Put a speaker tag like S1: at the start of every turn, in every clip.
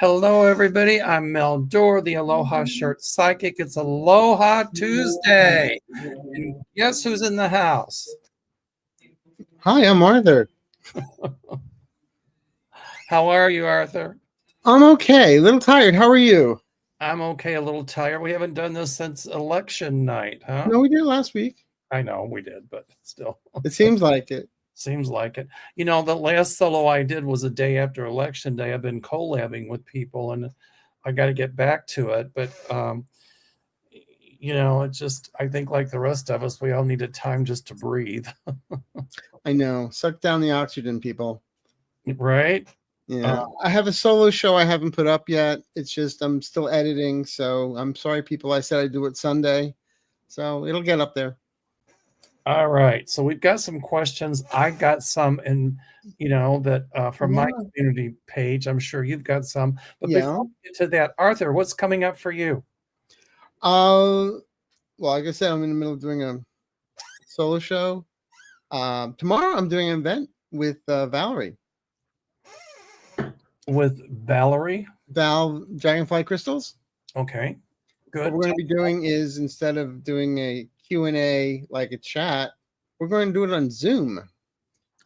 S1: Hello, everybody. I'm Mel Dorr, the Aloha Shirt Psychic. It's Aloha Tuesday. And guess who's in the house?
S2: Hi, I'm Arthur.
S1: How are you, Arthur?
S2: I'm okay. A little tired. How are you?
S1: I'm okay, a little tired. We haven't done this since election night, huh?
S2: No, we did it last week.
S1: I know we did, but still.
S2: It seems like it.
S1: Seems like it. You know, the last solo I did was a day after election day. I've been collabing with people and I got to get back to it. But, it's just, I think like the rest of us, we all needed time just to breathe.
S2: I know. Suck down the oxygen, people.
S1: Right?
S2: Yeah. I have a solo show I haven't put up yet. It's just I'm still editing. So I'm sorry, people. I said I'd do it Sunday. So it'll get up there.
S1: All right. So we've got some questions. I got some from my community page. I'm sure you've got some. But before we get to that, Arthur, what's coming up for you?
S2: Well, like I said, I'm in the middle of doing a solo show. Tomorrow I'm doing an event with Valerie.
S1: With Valerie?
S2: Val Dragonfly Crystals.
S1: Okay. Good.
S2: What we're going to be doing is instead of doing a Q&A like a chat, we're going to do it on Zoom.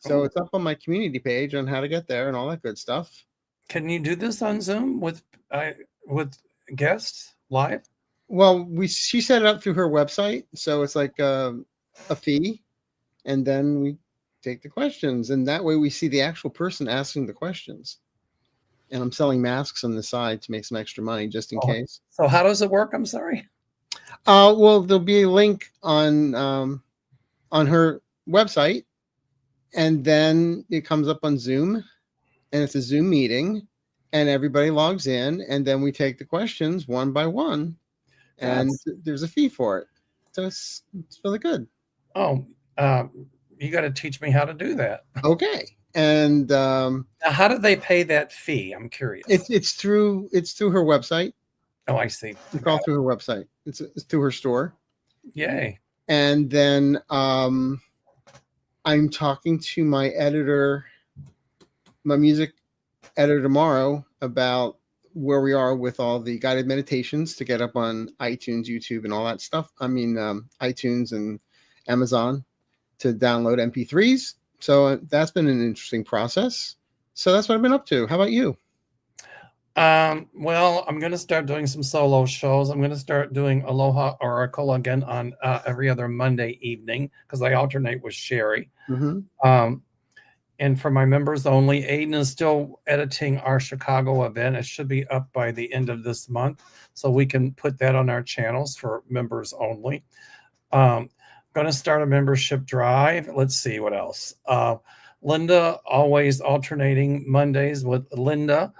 S2: So it's up on my community page on how to get there and all that good stuff.
S1: Can you do this on Zoom with guests live?
S2: Well, she set it up through her website, so it's like a fee, and then we take the questions, and that way we see the actual person asking the questions. And I'm selling masks on the side to make some extra money just in case.
S1: So how does it work? I'm sorry.
S2: Well, there'll be a link on her website, and then it comes up on Zoom, and it's a Zoom meeting, and everybody logs in, and then we take the questions one by one, and there's a fee for it. So it's really good.
S1: Oh, you got to teach me how to do that.
S2: Okay. And
S1: now how do they pay that fee? I'm curious.
S2: It's through her website.
S1: Oh, I see.
S2: It's all through her website. It's through her store.
S1: Yay.
S2: And then I'm talking to my music editor tomorrow about where we are with all the guided meditations to get up on iTunes, YouTube, and all that stuff. I mean, iTunes and Amazon to download MP3s. So that's been an interesting process. So that's what I've been up to. How about you?
S1: Well, I'm going to start doing some solo shows. I'm going to start doing Aloha Oracle again on every other Monday evening because I alternate with Sherry.
S2: Mm-hmm.
S1: And for my members only, Aiden is still editing our Chicago event. It should be up by the end of this month, so we can put that on our channels for members only. Going to start a membership drive. Let's see what else. Linda, always alternating Mondays with Linda,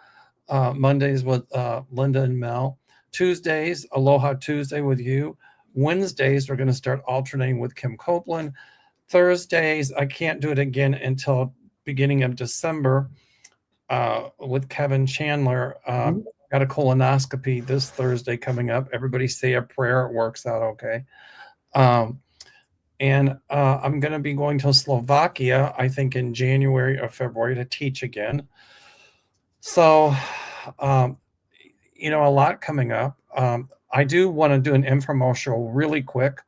S1: Mondays with Linda and Mel. Tuesdays, Aloha Tuesday with you. Wednesdays, we're going to start alternating with Kim Copeland. Thursdays, I can't do it again until beginning of December with Kevin Chandler. Got a colonoscopy this Thursday coming up. Everybody say a prayer. It works out okay. And I'm going to be going to Slovakia, I think in January or February to teach again. So, a lot coming up. I do want to do an infomercial really quick.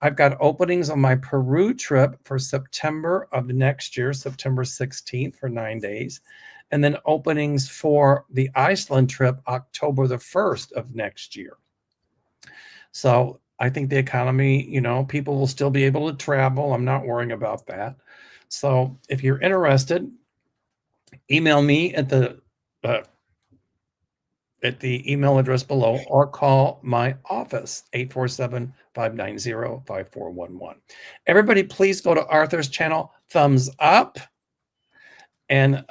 S1: I've got openings on my Peru trip for September of next year, September 16th for 9 days. And then openings for the Iceland trip, October the 1st of next year. So I think the economy, people will still be able to travel. I'm not worrying about that. So if you're interested, email me at the email address below or call my office, 847-590-5411. Everybody, please go to Arthur's channel, thumbs up, and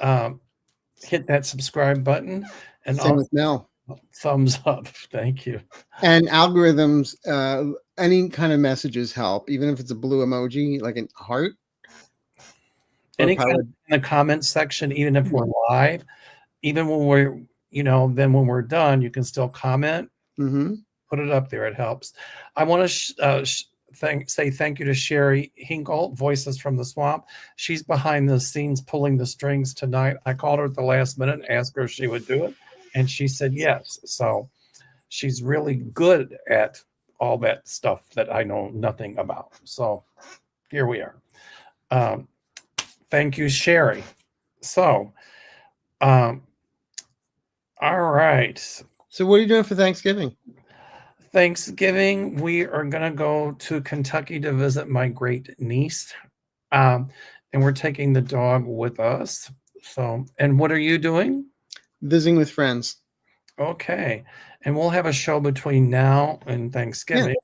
S1: hit that subscribe button. And
S2: same with Mel.
S1: Thumbs up. Thank you.
S2: And algorithms, any kind of messages help, even if it's a blue emoji, like a heart.
S1: Any kind of in the comments section, even if we're live, even when we're, then when we're done, you can still comment.
S2: Mm-hmm.
S1: Put it up there. It helps. I want to say thank you to Sherry Hinkle, Voices from the Swamp. She's behind the scenes pulling the strings tonight. I called her at the last minute and asked her if she would do it. And she said yes. So she's really good at all that stuff that I know nothing about. So here we are. Um, thank you, Sherry. So, all right.
S2: So what are you doing for Thanksgiving?
S1: Thanksgiving, we are going to go to Kentucky to visit my great niece. And we're taking the dog with us. So, and what are you doing?
S2: Visiting with friends.
S1: Okay. And we'll have a show between now and Thanksgiving.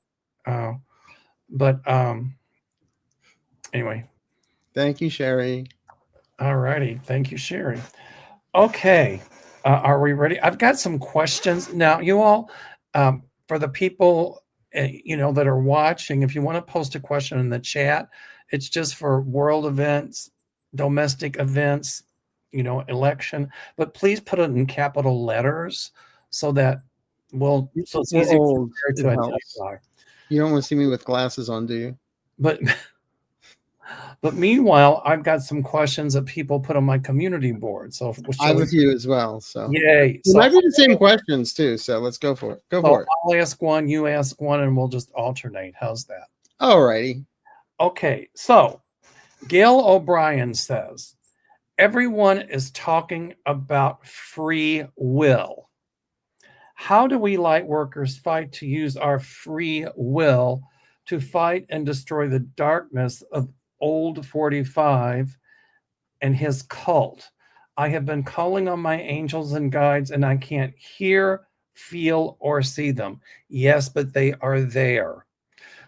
S1: But anyway.
S2: Thank you, Sherry.
S1: All righty. Thank you, Sherry. Okay. Are we ready? I've got some questions. Now, you all, for the people, that are watching, if you want to post a question in the chat, it's just for world events, domestic events, election, but please put it in capital letters so that so it's easy
S2: old,
S1: to
S2: it helps.
S1: identify.
S2: You don't want to see me with glasses on, do you?
S1: But meanwhile, I've got some questions that people put on my community board. So
S2: I have a few as well. So
S1: yay!
S2: It might be the same questions too. So let's go for it. For it.
S1: I'll ask one, you ask one, and we'll just alternate. How's that?
S2: All righty.
S1: Okay. So Gail O'Brien says, everyone is talking about free will. How do we light workers fight to use our free will to fight and destroy the darkness of Old 45 and his cult? I have been calling on my angels and guides, and I can't hear, feel, or see them. Yes, but they are there.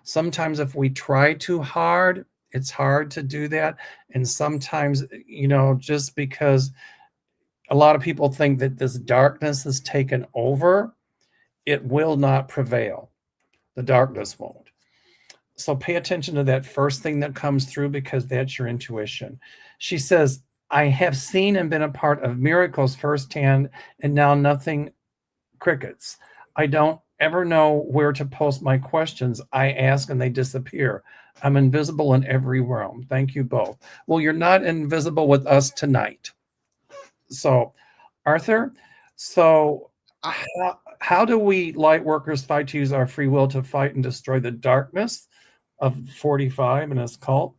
S1: Sometimes if we try too hard, it's hard to do that. And sometimes, just because a lot of people think that this darkness is taken over, it will not prevail. The darkness won't. So pay attention to that first thing that comes through, because that's your intuition. She says, I have seen and been a part of miracles firsthand, and now nothing, crickets. I don't ever know where to post my questions. I ask and they disappear. I'm invisible in every realm. Thank you both. Well, you're not invisible with us tonight. So, Arthur, how do we light workers fight to use our free will to fight and destroy the darkness of 45 and his cult?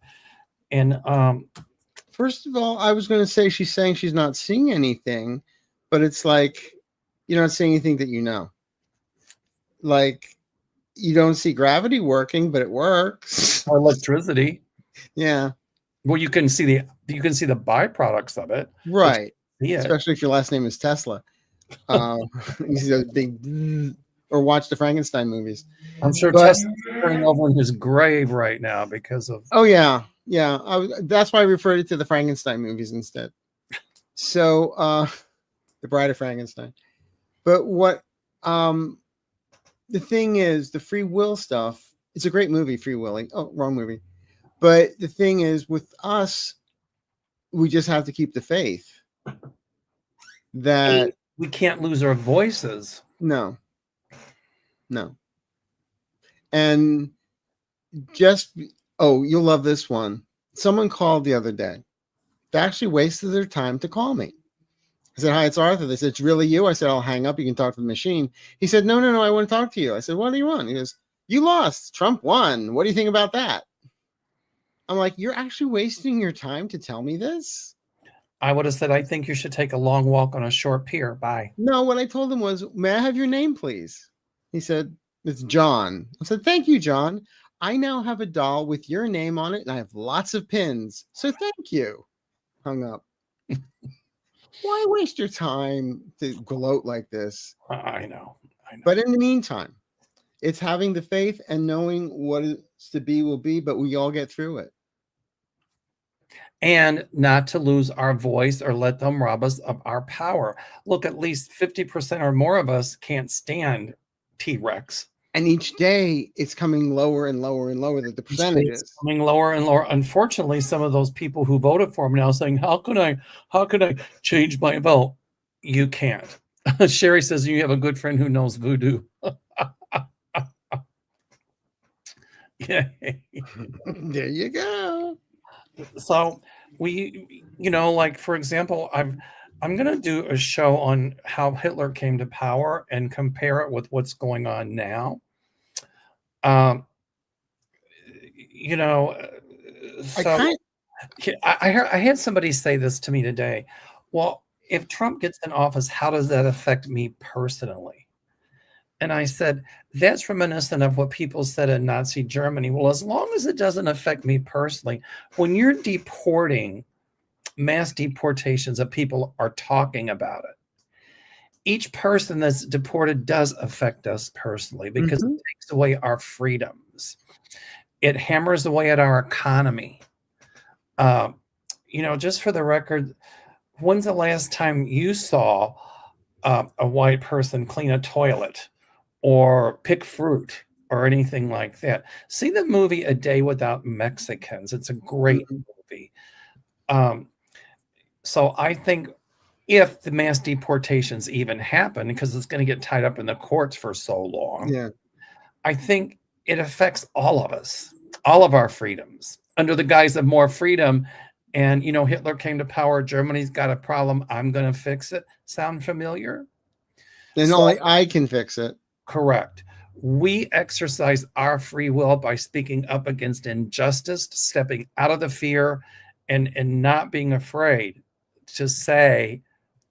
S1: And
S2: first of all, I was going to say she's saying she's not seeing anything, but it's like you're not seeing anything that you know. Like you don't see gravity working, but it works.
S1: Or electricity.
S2: Yeah.
S1: Well, you can see the byproducts of it,
S2: right? Especially if your last name is Tesla. You see those big, or watch the Frankenstein movies.
S1: I'm sure Tesla's turning over in his grave right now because of.
S2: Oh yeah, yeah. That's why I referred to the Frankenstein movies instead. So, the Bride of Frankenstein. But what? The thing is, the free will stuff. It's a great movie, Free Willy. Oh, wrong movie. But the thing is, with us, we just have to keep the faith that
S1: we can't lose our voices.
S2: No. And you'll love this one. Someone called the other day. They actually wasted their time to call me. I said, hi, it's Arthur. They said, it's really you? I said, I'll hang up. You can talk to the machine. He said, no, I want to talk to you. I said, what do you want? He goes, you lost. Trump won. What do you think about that? I'm like, you're actually wasting your time to tell me this?
S1: I would have said, I think you should take a long walk on a short pier. Bye.
S2: No, what I told him was, may I have your name, please? He said, it's John. I said, thank you, John. I now have a doll with your name on it, and I have lots of pins. So thank you. Hung up. Why waste your time to gloat like this?
S1: I know.
S2: But in the meantime, it's having the faith and knowing what is to be will be, but we all get through it.
S1: And not to lose our voice or let them rob us of our power. Look, at least 50% or more of us can't stand T-Rex.
S2: And each day it's coming lower and lower and lower, that the percentage is
S1: coming lower and lower. Unfortunately, some of those people who voted for him now saying, how can I change my vote? You can't. Sherry says you have a good friend who knows voodoo. Yeah.
S2: There you go.
S1: So we, like, for example, I'm going to do a show on how Hitler came to power and compare it with what's going on now. Um, you know,
S2: I
S1: so
S2: kind
S1: I had somebody say this to me today. Well, if Trump gets in office, how does that affect me personally? And I said, that's reminiscent of what people said in Nazi Germany. Well, as long as it doesn't affect me personally, when you're deporting, mass deportations of people are talking about it. Each person that's deported does affect us personally because it takes away our freedoms. It hammers away at our economy. Just for the record, when's the last time you saw a white person clean a toilet or pick fruit or anything like that? See the movie A Day Without Mexicans. It's a great movie. So I think if the mass deportations even happen, because it's going to get tied up in the courts for so long, I think it affects all of us, all of our freedoms, under the guise of more freedom. And, Hitler came to power. Germany's got a problem. I'm going to fix it. Sound familiar?
S2: And only I can fix it.
S1: Correct. We exercise our free will by speaking up against injustice, stepping out of the fear, and not being afraid to say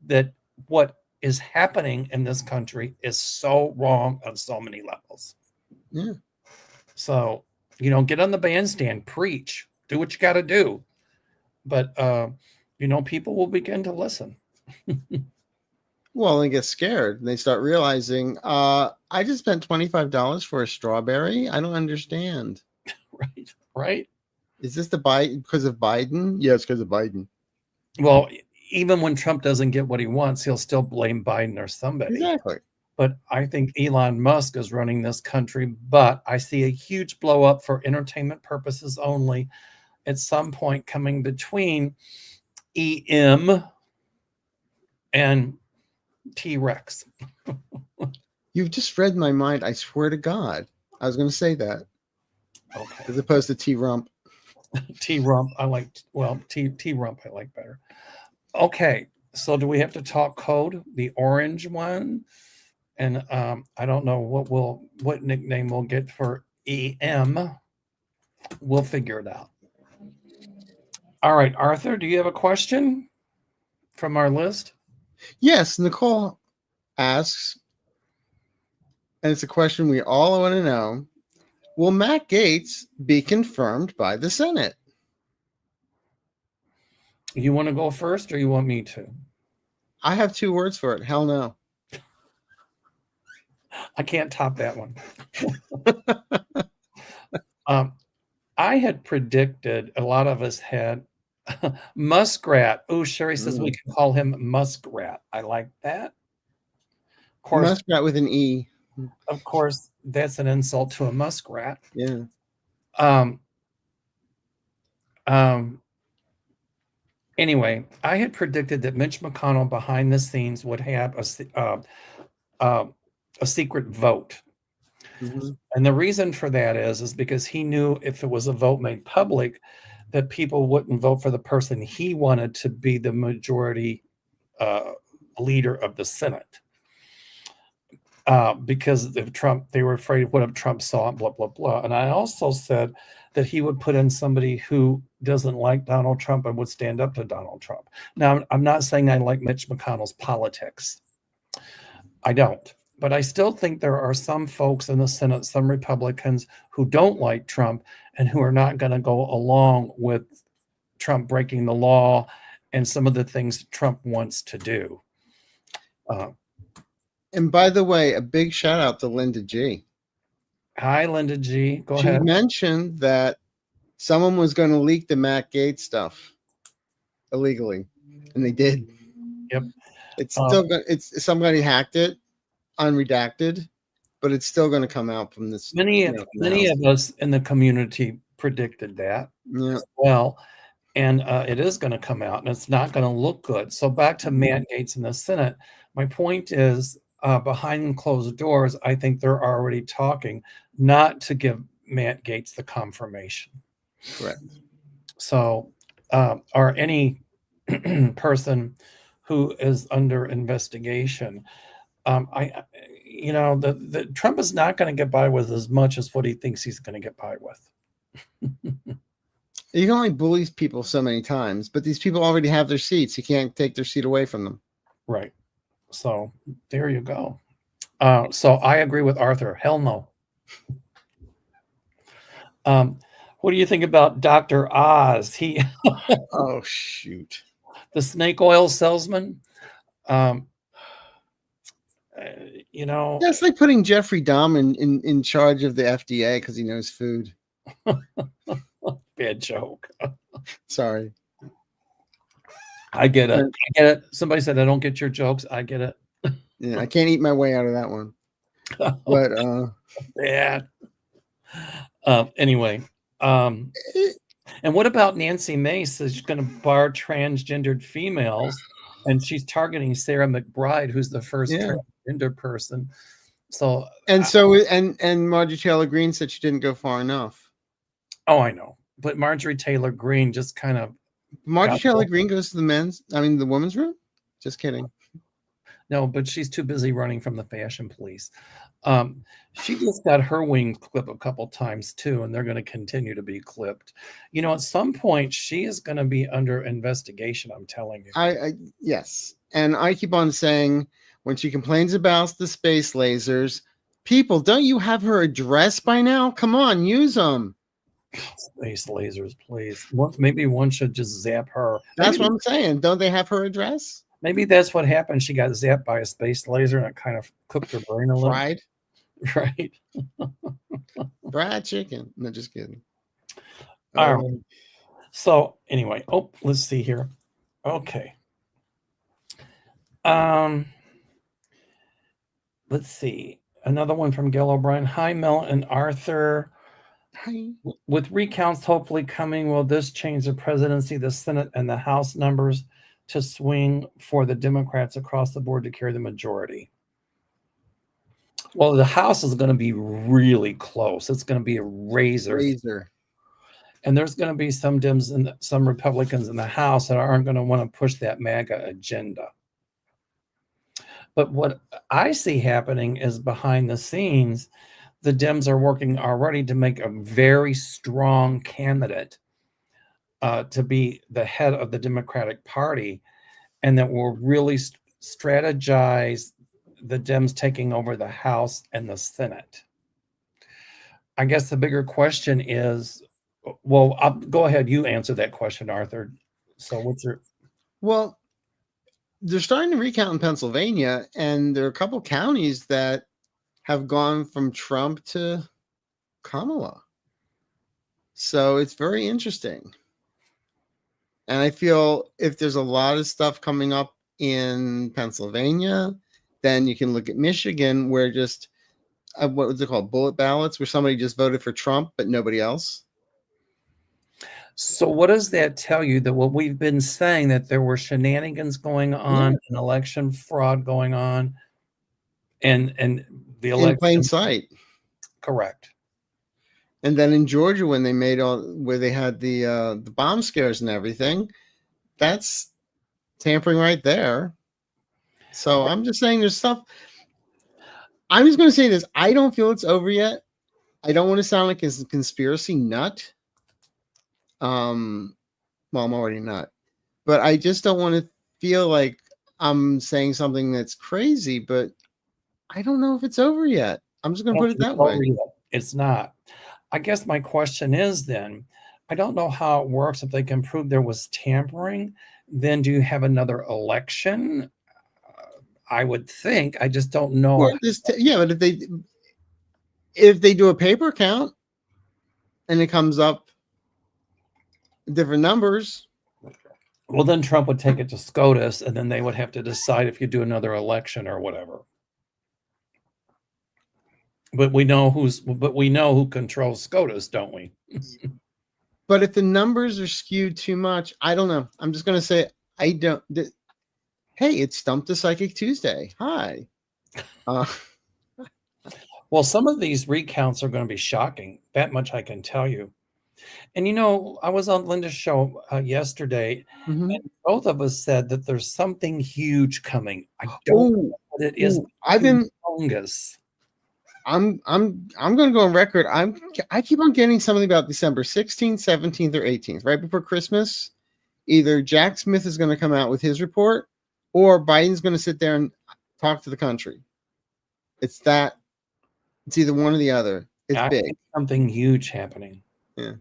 S1: that what is happening in this country is so wrong on so many levels.
S2: Yeah.
S1: So, get on the bandstand, preach, do what you got to do. But, people will begin to listen.
S2: Well, they get scared. They start realizing, I just spent $25 for a strawberry. I don't understand.
S1: Right.
S2: Is this because of Biden? Yeah, it's because of Biden.
S1: Well, even when Trump doesn't get what he wants, he'll still blame Biden or somebody.
S2: Exactly.
S1: But I think Elon Musk is running this country, but I see a huge blow up for entertainment purposes only at some point coming between EM and T-Rex.
S2: You've just read my mind. I swear to God. I was going to say that.
S1: Okay.
S2: As opposed to T-Rump.
S1: T-Rump, T-Rump I like better. Okay, so do we have to talk code? The orange one? And I don't know what nickname we'll get for EM. We'll figure it out. All right, Arthur, do you have a question from our list?
S2: Yes, Nicole asks, and it's a question we all want to know. Will Matt Gaetz be confirmed by the Senate?
S1: You want to go first or you want me to?
S2: I have 2 words for it. Hell no.
S1: I can't top that one. I had predicted, a lot of us had, Muskrat. Oh, Sherry says we can call him Muskrat. I like that.
S2: Of course, Muskrat with an E.
S1: Of course, that's an insult to a muskrat.
S2: Yeah.
S1: Anyway, I had predicted that Mitch McConnell behind the scenes would have a secret vote. Mm-hmm. And the reason for that is because he knew if it was a vote made public, that people wouldn't vote for the person he wanted to be the majority leader of the Senate. Because of Trump, they were afraid of what if Trump saw it, blah, blah, blah. And I also said that he would put in somebody who doesn't like Donald Trump and would stand up to Donald Trump. Now, I'm not saying I like Mitch McConnell's politics. I don't. But I still think there are some folks in the Senate, some Republicans who don't like Trump and who are not going to go along with Trump breaking the law and some of the things Trump wants to do.
S2: And by the way, a big shout out to Linda G.
S1: Hi, Linda G. Go ahead.
S2: She mentioned that someone was going to leak the Matt Gaetz stuff illegally, and they did.
S1: Yep.
S2: It's still somebody hacked it, unredacted, but it's still going to come out from this.
S1: Many of us in the community predicted that as well, and it is going to come out, and it's not going to look good. So back to Matt Gaetz in the Senate. My point is, behind closed doors, I think they're already talking not to give Matt Gaetz the confirmation.
S2: Correct.
S1: So, or any person who is under investigation. The Trump is not going to get by with as much as what he thinks he's going to get by with.
S2: You can only bully people so many times, but these people already have their seats. You can't take their seat away from them.
S1: Right. So there you go. So I agree with Arthur. Hell no. What do you think about Dr. Oz?
S2: Oh, shoot.
S1: The snake oil salesman.
S2: That's like putting Jeffrey Dahmer in charge of the FDA because he knows food.
S1: Bad joke.
S2: Sorry.
S1: I get it. I get it. Somebody said I don't get your jokes. I get it.
S2: Yeah, I can't eat my way out of that one. But
S1: yeah. Anyway, and what about Nancy Mace? Says she's going to bar transgendered females, and she's targeting Sarah McBride, who's the first transgender person. So and
S2: Marjorie Taylor Greene said she didn't go far enough.
S1: Oh, I know, but Marjorie Taylor Greene just kind of.
S2: Marjorie Taylor Greene goes to the women's room. Just kidding.
S1: No, but she's too busy running from the fashion police. She just got her wings clipped a couple times too, and they're going to continue to be clipped. At some point, she is going to be under investigation. I'm telling you.
S2: Yes, and I keep on saying when she complains about the space lasers, people, don't you have her address by now? Come on, use them.
S1: Space lasers, please. Maybe one should just zap her.
S2: That's what I'm saying. Don't they have her address?
S1: Maybe that's what happened. She got zapped by a space laser and it kind of cooked her brain a little.
S2: Fried?
S1: Right.
S2: Fried chicken. No, just kidding.
S1: All right. So anyway, let's see here. Okay. Let's see. Another one from Gail O'Brien. Hi, Mel and Arthur.
S2: Hi.
S1: With recounts hopefully coming, will this change the presidency, the Senate, and the House numbers to swing for the Democrats across the board to carry the majority? Well, the House is going to be really close. It's going to be a razor. And there's going to be some Dems and some Republicans in the House that aren't going to want to push that MAGA agenda. But what I see happening is behind the scenes, the Dems are working already to make a very strong candidate to be the head of the Democratic Party, and that will really strategize the Dems taking over the House and the Senate. I guess the bigger question is, well, go ahead. You answer that question, Arthur. So what's your...
S2: Well, they're starting to recount in Pennsylvania, and there are a couple counties that have gone from Trump to Kamala. So it's very interesting. And I feel if there's a lot of stuff coming up in Pennsylvania, then you can look at Michigan, where just, what was it called? Bullet ballots, where somebody just voted for Trump, but nobody else.
S1: So what does that tell you? That what we've been saying, that there were shenanigans going on, and election fraud going on, and the election
S2: in plain sight.
S1: Correct.
S2: And then in Georgia, when they made where they had the bomb scares and everything, that's tampering right there. So I'm just saying there's stuff. I'm just going to say this. I don't feel it's over yet. I don't want to sound like a conspiracy nut. Well, I'm already not. But I just don't want to feel like I'm saying something that's crazy, but I don't know if it's over yet. I'm just going to put it that way.
S1: It's not. I guess my question is then, I don't know how it works. If they can prove there was tampering, then do you have another election? I would think. I just don't know.
S2: But if they do a paper count and it comes up different numbers,
S1: well, then Trump would take it to SCOTUS, and then they would have to decide if you do another election or whatever. But we know who controls SCOTUS, don't we?
S2: But if the numbers are skewed too much, I don't know. I'm just going to say I don't. Hey, it's Stump the Psychic Tuesday. Hi.
S1: Well, some of these recounts are going to be shocking. That much I can tell you. And I was on Linda's show yesterday,
S2: Mhm.
S1: and both of us said that there's something huge coming. I don't
S2: Oh,
S1: know what it is.
S2: I've been.
S1: Humongous.
S2: I'm going to go on record. I keep on getting something about December 16th, 17th, or 18th, right before Christmas. Either Jack Smith is going to come out with his report, or Biden's going to sit there and talk to the country. It's either one or the other. It's
S1: I
S2: big.
S1: think something huge happening.
S2: Yeah.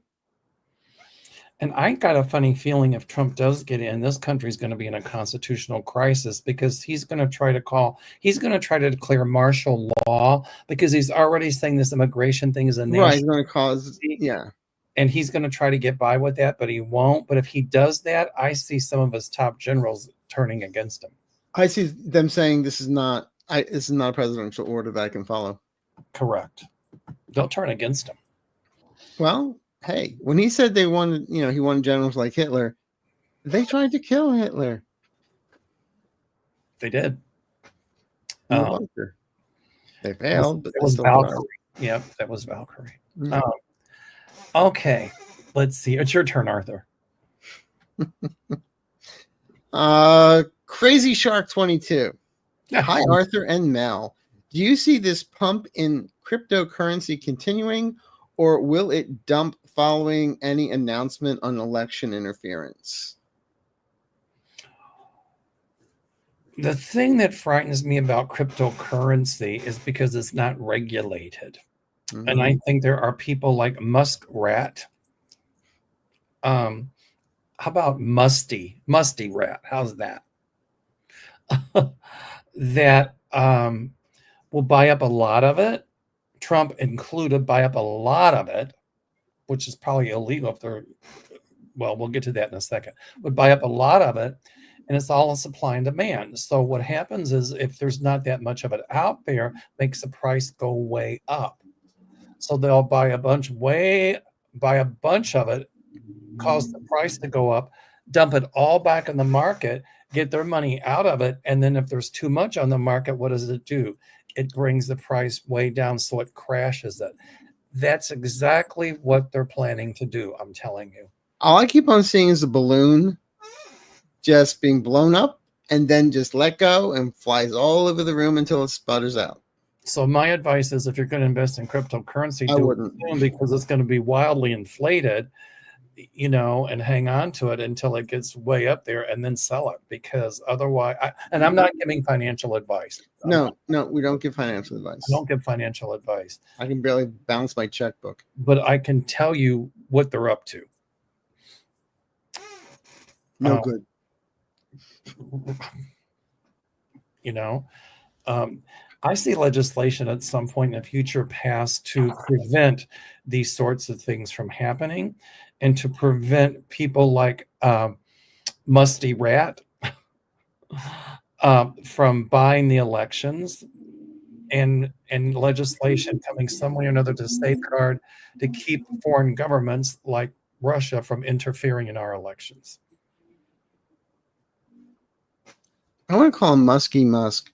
S1: And I got a funny feeling if Trump does get in, this country's going to be in a constitutional crisis because he's going to try to declare martial law because he's already saying this immigration thing is a
S2: Right. He's
S1: national,
S2: going to cause, yeah.
S1: and he's going to try to get by with that, but he won't. But if he does that, I see some of his top generals turning against him.
S2: I see them saying this is not a presidential order that I can follow.
S1: Correct. They'll turn against him.
S2: Well, hey, when he said he wanted generals like Hitler, they tried to kill Hitler.
S1: They did.
S2: In the bunker. They failed, but
S1: it
S2: they
S1: was
S2: still
S1: Valkyrie. Yep, that was Valkyrie.
S2: Mm-hmm.
S1: Okay, let's see. It's your turn, Arthur.
S2: Crazy Shark 22. Hi, Arthur and Mel. Do you see this pump in cryptocurrency continuing, or will it dump following any announcement on election interference?
S1: The thing that frightens me about cryptocurrency is because it's not regulated. Mm-hmm. And I think there are people like Muskrat. How about Musty Rat? How's that? That will buy up a lot of it. Trump included, buy up a lot of it, which is probably illegal if they're, well, we'll get to that in a second, would buy up a lot of it. And it's all in supply and demand. So what happens is if there's not that much of it out there, makes the price go way up. So they'll buy a bunch of it, cause the price to go up, dump it all back in the market, get their money out of it. And then if there's too much on the market, what does it do? It brings the price way down so it crashes it. That's exactly what they're planning to do, I'm telling you.
S2: All I keep on seeing is a balloon just being blown up and then just let go and flies all over the room until it sputters out.
S1: So my advice is if you're going to invest in cryptocurrency, do it soon because it's going to be wildly inflated, and hang on to it until it gets way up there and then sell it because otherwise, and I'm not giving financial advice.
S2: No, we don't give financial advice.
S1: I don't give financial advice.
S2: I can barely balance my checkbook.
S1: But I can tell you what they're up to.
S2: No good.
S1: I see legislation at some point in the future passed to prevent these sorts of things from happening and to prevent people like Musty Rat from buying the elections and legislation coming some way or another to safeguard, to keep foreign governments like Russia from interfering in our elections.
S2: I want to call him Musky Musk.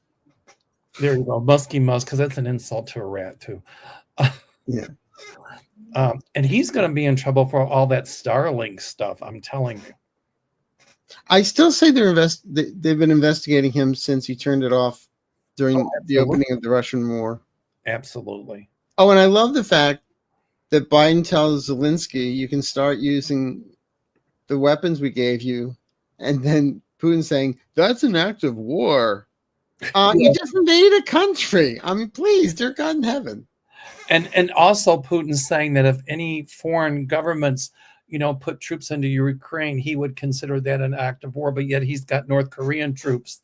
S1: There you go, Musky Musk, because that's an insult to a rat too.
S2: Yeah.
S1: And he's going to be in trouble for all that Starlink stuff. I'm telling you.
S2: I still say they've been investigating him since he turned it off during the opening of the Russian war.
S1: Absolutely.
S2: Oh, and I love the fact that Biden tells Zelensky, you can start using the weapons we gave you, and then Putin saying, that's an act of war. You just invaded a country. I mean, please, dear God in heaven.
S1: And also Putin saying that if any foreign governments, put troops into Ukraine, he would consider that an act of war. But yet he's got North Korean troops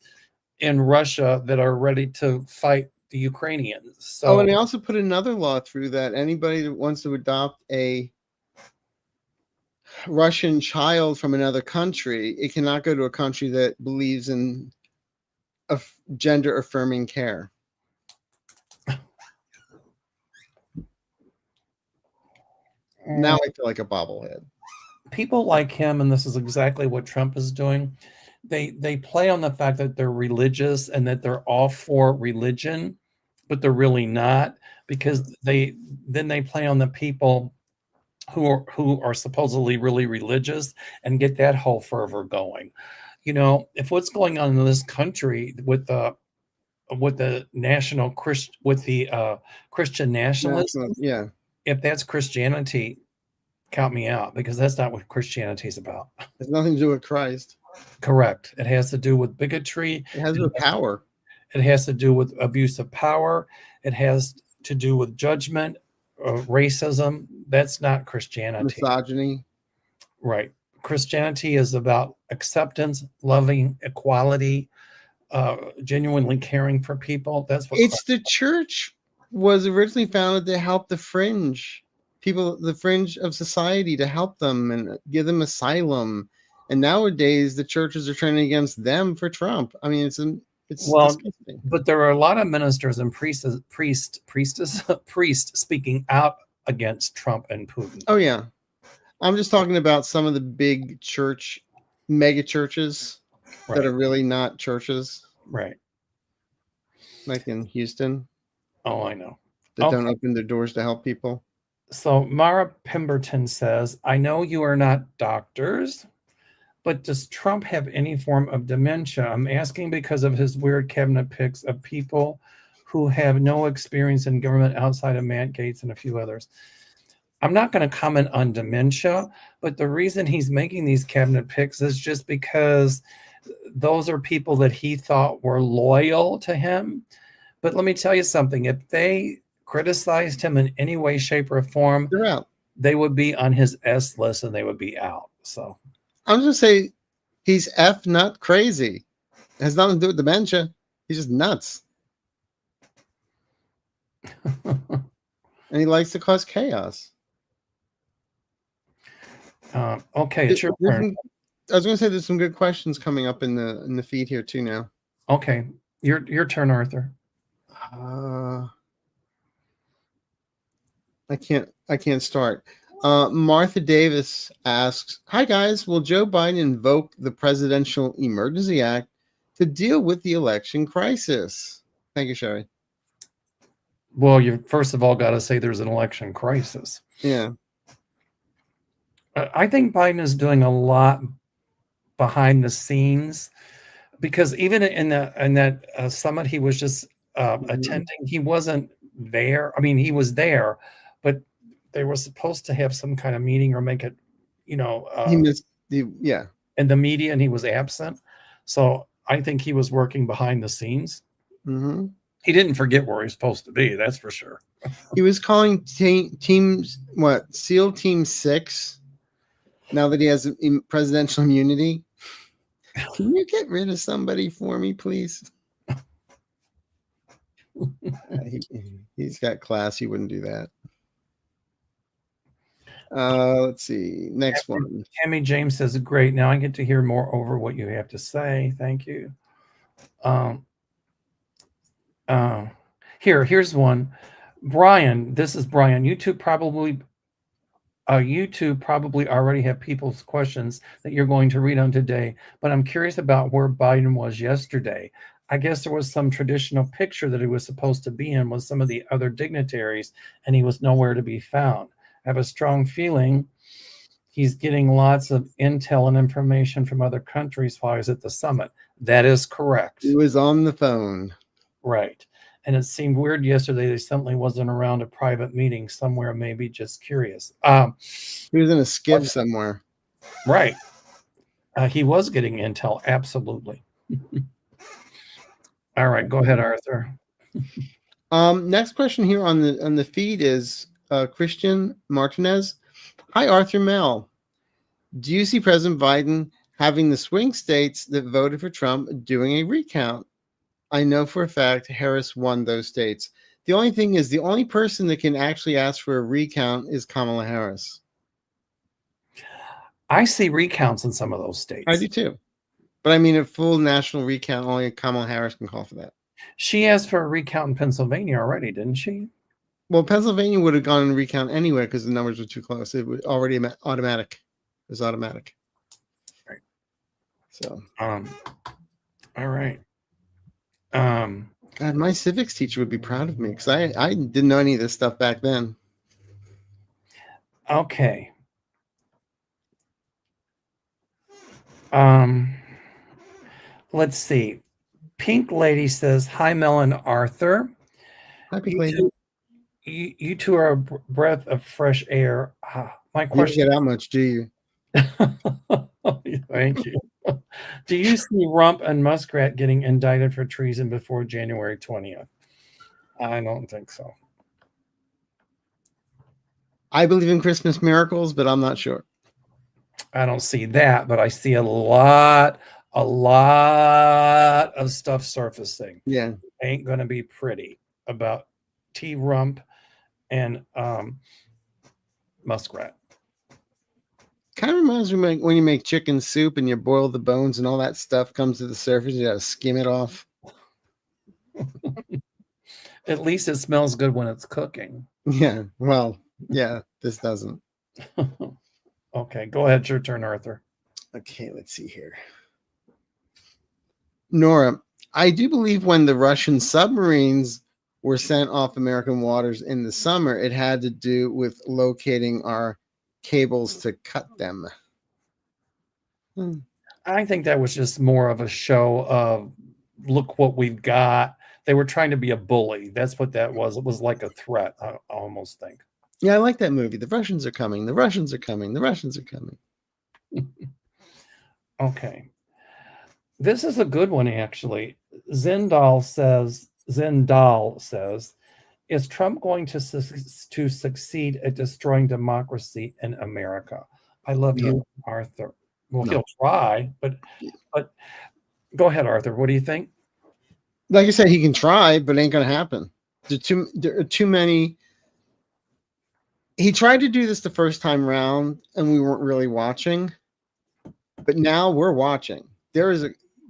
S1: in Russia that are ready to fight the Ukrainians. So,
S2: and they also put another law through that anybody that wants to adopt a Russian child from another country, it cannot go to a country that believes in gender affirming care. Now I feel like a bobblehead.
S1: People like him, and this is exactly what Trump is doing. They play on the fact that they're religious and that they're all for religion, but they're really not, because they play on the people who are supposedly really religious and get that whole fervor going. You know, if what's going on in this country with the Christian nationalism,
S2: Yeah.
S1: if that's Christianity, count me out, because that's not what Christianity is about.
S2: It's nothing to do with Christ.
S1: Correct. It has to do with bigotry.
S2: It has to do with power.
S1: It has to do with abuse of power. It has to do with judgment, racism. That's not Christianity.
S2: Misogyny.
S1: Right. Christianity is about acceptance, loving, equality, genuinely caring for people. That's what
S2: It's the church was originally founded to help the fringe people, the fringe of society, to help them and give them asylum. And nowadays, the churches are turning against them for Trump. I mean, it's
S1: well,
S2: disgusting.
S1: but there are a lot of ministers and priests speaking out against Trump and Putin.
S2: Oh yeah, I'm just talking about some of the big church, mega churches that are really not churches.
S1: Right.
S2: Like in Houston.
S1: Oh, I know.
S2: That don't open their doors to help people.
S1: So Mara Pemberton says, I know you are not doctors, but does Trump have any form of dementia? I'm asking because of his weird cabinet picks of people who have no experience in government outside of Matt Gaetz and a few others. I'm not going to comment on dementia, but the reason he's making these cabinet picks is just because those are people that he thought were loyal to him. But let me tell you something. If they criticized him in any way, shape, or form,
S2: they're out.
S1: They would be on his S list and they would be out. So
S2: I'm just say he's not crazy. It has nothing to do with dementia. He's just nuts. And he likes to cause chaos.
S1: Okay, it's your turn.
S2: I was going to say there's some good questions coming up in the feed here too now.
S1: Okay, your turn, Arthur.
S2: I can't start. Martha Davis asks, "Hi guys, will Joe Biden invoke the Presidential Emergency Act to deal with the election crisis?" Thank you, Sherry.
S1: Well, you first of all got to say there's an election crisis.
S2: Yeah.
S1: I think Biden is doing a lot behind the scenes, because even in that summit he was just attending, he wasn't there. I mean, he was there, but they were supposed to have some kind of meeting or make it, he
S2: missed
S1: in the media, and he was absent. So I think he was working behind the scenes.
S2: Mm-hmm.
S1: He didn't forget where he's supposed to be. That's for sure.
S2: He was calling teams SEAL Team 6. Now that he has presidential immunity, can you get rid of somebody for me, please? He's got class. He wouldn't do that. Let's see. Next one.
S1: Tammy James says, great. Now I get to hear more over what you have to say. Thank you. Here's one. Brian, this is Brian. YouTube probably already have people's questions that you're going to read on today, but I'm curious about where Biden was yesterday. I guess there was some traditional picture that he was supposed to be in with some of the other dignitaries, and he was nowhere to be found. I have a strong feeling he's getting lots of intel and information from other countries while he's at the summit. That is correct.
S2: He was on the phone.
S1: Right. And it seemed weird yesterday that he suddenly wasn't around a private meeting somewhere, maybe just curious.
S2: He was in a skiff somewhere.
S1: Right. He was getting intel, absolutely. All right, go ahead, Arthur.
S2: Next question here on the feed is Christian Martinez. Hi, Arthur Mel. Do you see President Biden having the swing states that voted for Trump doing a recount? I know for a fact Harris won those states. The only thing is, the only person that can actually ask for a recount is Kamala Harris.
S1: I see recounts in some of those states.
S2: I do too. But I mean, a full national recount, only Kamala Harris can call for that.
S1: She asked for a recount in Pennsylvania already, didn't she?
S2: Well, Pennsylvania would have gone in recount anyway because the numbers were too close. It was already automatic. It was automatic.
S1: Right.
S2: So.
S1: All right.
S2: God, my civics teacher would be proud of me because I didn't know any of this stuff back then.
S1: Okay. Um, let's see. Pink Lady says, "Hi, Mel and Arthur.
S2: Happy
S1: You
S2: lady.
S1: two, you two are a breath of fresh air." My
S2: You don't
S1: question.
S2: get out much, do you?
S1: Thank you. Do you see Rump and Muskrat getting indicted for treason before January 20th? I don't think so.
S2: I believe in Christmas miracles, but I'm not sure.
S1: I don't see that, but I see a lot of stuff surfacing.
S2: Yeah.
S1: Ain't gonna be pretty about T Rump and Muskrat.
S2: Kind of reminds me when you make chicken soup and you boil the bones and all that stuff comes to the surface. You got to skim it off.
S1: At least it smells good when it's cooking.
S2: Yeah. Well, yeah, this doesn't.
S1: Okay, go ahead. Your turn, Arthur.
S2: Okay, let's see here. Nora, I do believe when the Russian submarines were sent off American waters in the summer, it had to do with locating our cables to cut them.
S1: I think that was just more of a show of look what we've got. They were trying to be a bully. That's what that was. It was like a threat, I almost think.
S2: Yeah, I like that movie. The Russians are coming. The Russians are coming. The Russians are coming.
S1: Okay. This is a good one, actually. Zendal says, is Trump going to succeed at destroying democracy in America? I love you, Arthur. Well, he'll try, but go ahead, Arthur. What do you think?
S2: Like I said, he can try, but it ain't going to happen. There are too many. He tried to do this the first time round, and we weren't really watching. But now we're watching.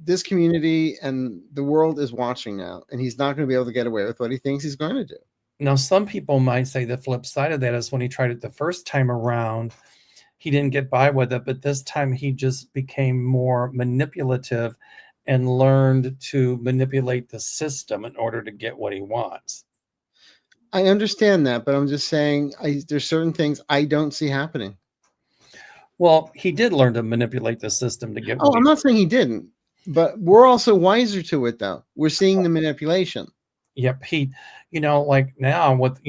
S2: This community and the world is watching now, and he's not going to be able to get away with what he thinks he's going to do.
S1: Now, some people might say the flip side of that is when he tried it the first time around, he didn't get by with it, but this time he just became more manipulative and learned to manipulate the system in order to get what he wants.
S2: I understand that, but I'm just saying there's certain things I don't see happening.
S1: Well, he did learn to manipulate the system to get
S2: what I'm not saying he didn't, but we're also wiser to it, though. We're seeing the manipulation.
S1: Yep. Like now with,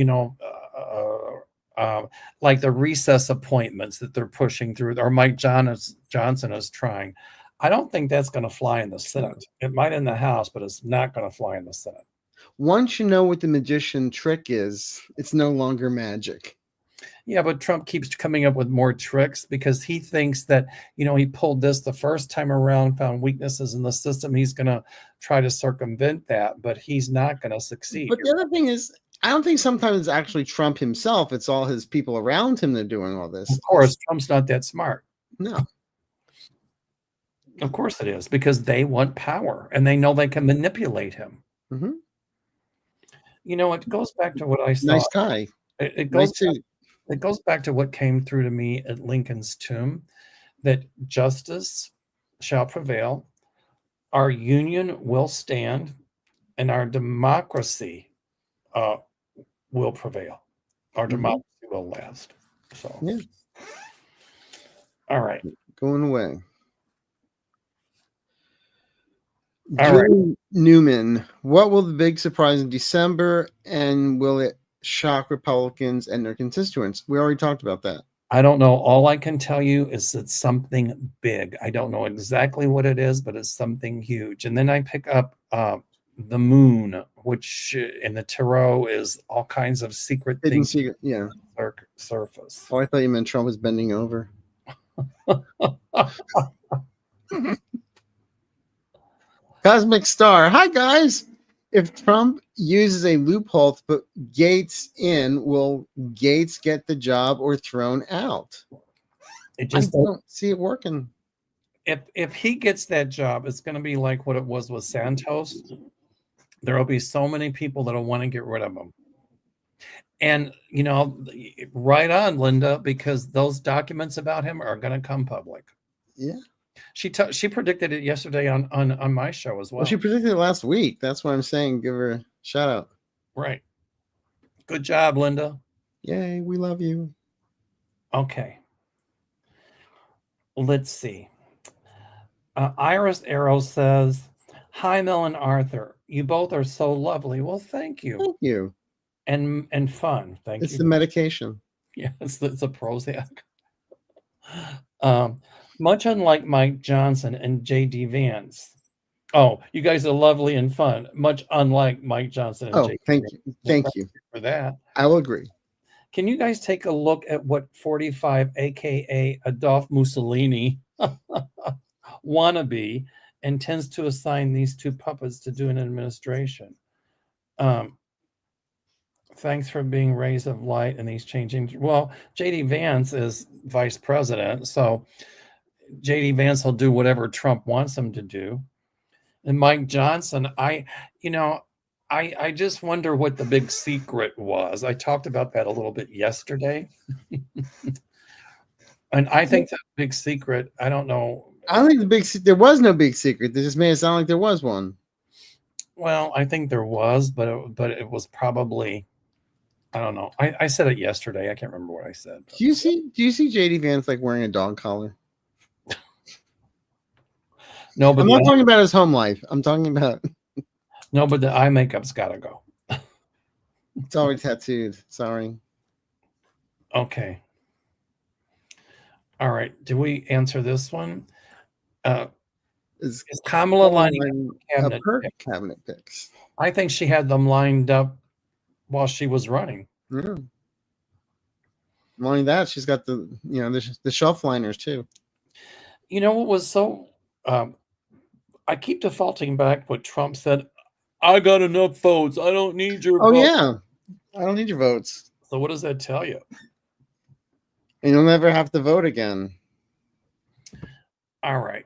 S1: like the recess appointments that they're pushing through, or Mike Johnson is trying. I don't think that's going to fly in the Senate. It might in the House, but it's not going to fly in the Senate.
S2: Once you know what the magician trick is, it's no longer magic.
S1: Yeah, but Trump keeps coming up with more tricks because he thinks that, he pulled this the first time around, found weaknesses in the system. He's going to try to circumvent that, but he's not going to succeed.
S2: But the other thing is, I don't think sometimes it's actually Trump himself. It's all his people around him that are doing all this.
S1: Of course, Trump's not that smart.
S2: No.
S1: Of course it is, because they want power and they know they can manipulate him.
S2: Mm-hmm.
S1: It goes back to what I saw.
S2: Nice tie.
S1: It goes back to what came through to me at Lincoln's tomb, that justice shall prevail, our union will stand, and our democracy will prevail. Our democracy will last. So,
S2: yeah.
S1: All right.
S2: Going away.
S1: All right.
S2: Newman, what will the big surprise in December, and will it shock Republicans and their constituents? We already talked about that.
S1: I don't know. All I can tell you is it's something big. I don't know exactly what it is, but it's something huge. And then I pick up the moon, which in the tarot is all kinds of secret things.
S2: Yeah.
S1: Surface.
S2: Oh, I thought you meant Trump was bending over. Cosmic Star. Hi, guys. If Trump uses a loophole to put Gates in, will Gates get the job or thrown out? I don't see it working.
S1: If he gets that job, it's going to be like what it was with Santos. There will be so many people that will want to get rid of him. And, right on, Linda, because those documents about him are going to come public.
S2: Yeah.
S1: She predicted it yesterday on my show as well.
S2: Well, she predicted it last week. That's why I'm saying give her a shout out.
S1: Right. Good job, Linda.
S2: Yay, we love you.
S1: Okay. Let's see. Iris Arrow says, "Hi, Mel and Arthur. You both are so lovely." Well, thank you.
S2: Thank you.
S1: And fun. Thank
S2: It's
S1: you.
S2: the medication.
S1: Yeah, it's a Prozac. Much unlike Mike Johnson and J.D. Vance. Oh, you guys are lovely and fun. Much unlike Mike Johnson and
S2: Oh,
S1: J.D.
S2: thank
S1: Vance.
S2: you.
S1: Well,
S2: Thank you.
S1: for that.
S2: I will agree.
S1: Can you guys take a look at what 45, aka Adolf Mussolini, wannabe, intends to assign these two puppets to do an administration? Thanks for being rays of light in these changing. Well, J.D. Vance is vice president, so J.D. Vance will do whatever Trump wants him to do. And Mike Johnson, I just wonder what the big secret was. I talked about that a little bit yesterday. And I think the big secret, I don't know.
S2: I don't think there was no big secret. They just made it sound like there was one.
S1: Well, I think there was, but it was probably, I don't know. I said it yesterday. I can't remember what I said.
S2: Do you see JD Vance like wearing a dog collar?
S1: No, but
S2: I'm not talking about his home life. I'm talking about
S1: no, but the eye makeup's got to go.
S2: It's already tattooed. Sorry.
S1: Okay. All right. Did we answer this one? Is Kamala lining up
S2: her cabinet picks?
S1: I think she had them lined up while she was running.
S2: Yeah. Not only that, she's got the shelf liners too.
S1: You know what was so? I keep defaulting back what Trump said. I got enough votes. I don't need your votes.
S2: Yeah. I don't need your votes.
S1: So what does that tell you?
S2: And you'll never have to vote again.
S1: All right.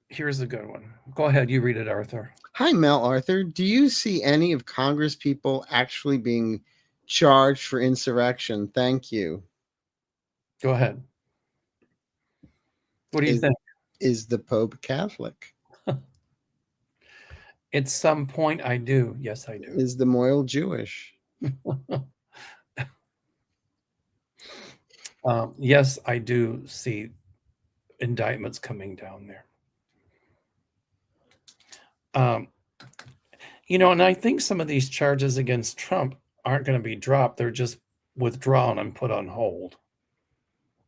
S1: Here's a good one. Go ahead. You read it, Arthur.
S2: Hi, Mel, Arthur. Do you see any of Congress people actually being charged for insurrection? Thank you.
S1: Go ahead. What do you think?
S2: Is the Pope Catholic?
S1: At some point, I do. Yes, I do.
S2: Is the Moyle Jewish?
S1: Yes, I do see indictments coming down there. And I think some of these charges against Trump aren't going to be dropped. They're just withdrawn and put on hold.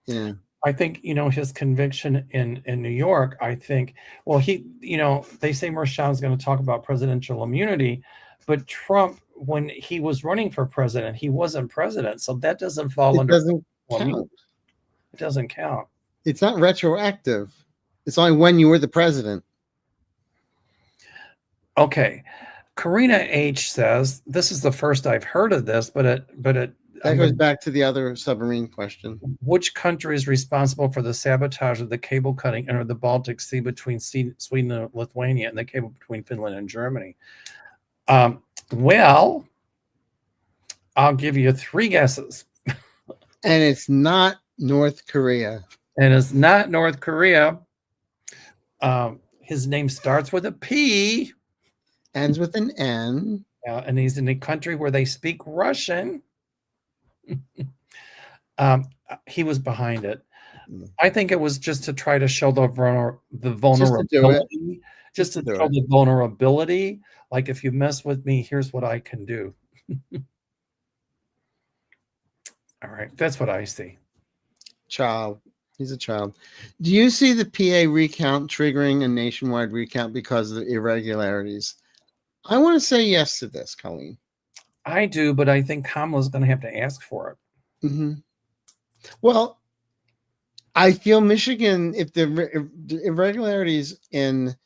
S2: Yeah.
S1: I think, his conviction in New York, I think, well, they say Mershon's going to talk about presidential immunity, but Trump, when he was running for president, he wasn't president. So that doesn't fall under.
S2: Doesn't count.
S1: It doesn't count.
S2: It's not retroactive. It's only when you were the president.
S1: Okay. Karina H says, this is the first I've heard of this, but it
S2: goes back to the other submarine question.
S1: Which country is responsible for the sabotage of the cable cutting under the Baltic Sea between Sweden and Lithuania and the cable between Finland and Germany? Well, I'll give you 3 guesses.
S2: And it's not North Korea.
S1: And it's not North Korea. His name starts with a P.
S2: Ends with an N.
S1: And he's in a country where they speak Russian. He was behind it. I think it was just to try to show the vulnerability. Just to show the vulnerability. Like, if you mess with me, here's what I can do. All right. That's what I see.
S2: Child. He's a child. Do you see the PA recount triggering a nationwide recount because of the irregularities? I want to say yes to this, Colleen.
S1: I do, but I think Kamala's going to have to ask for it.
S2: Mm-hmm. Well, I feel Michigan, if the irregularities in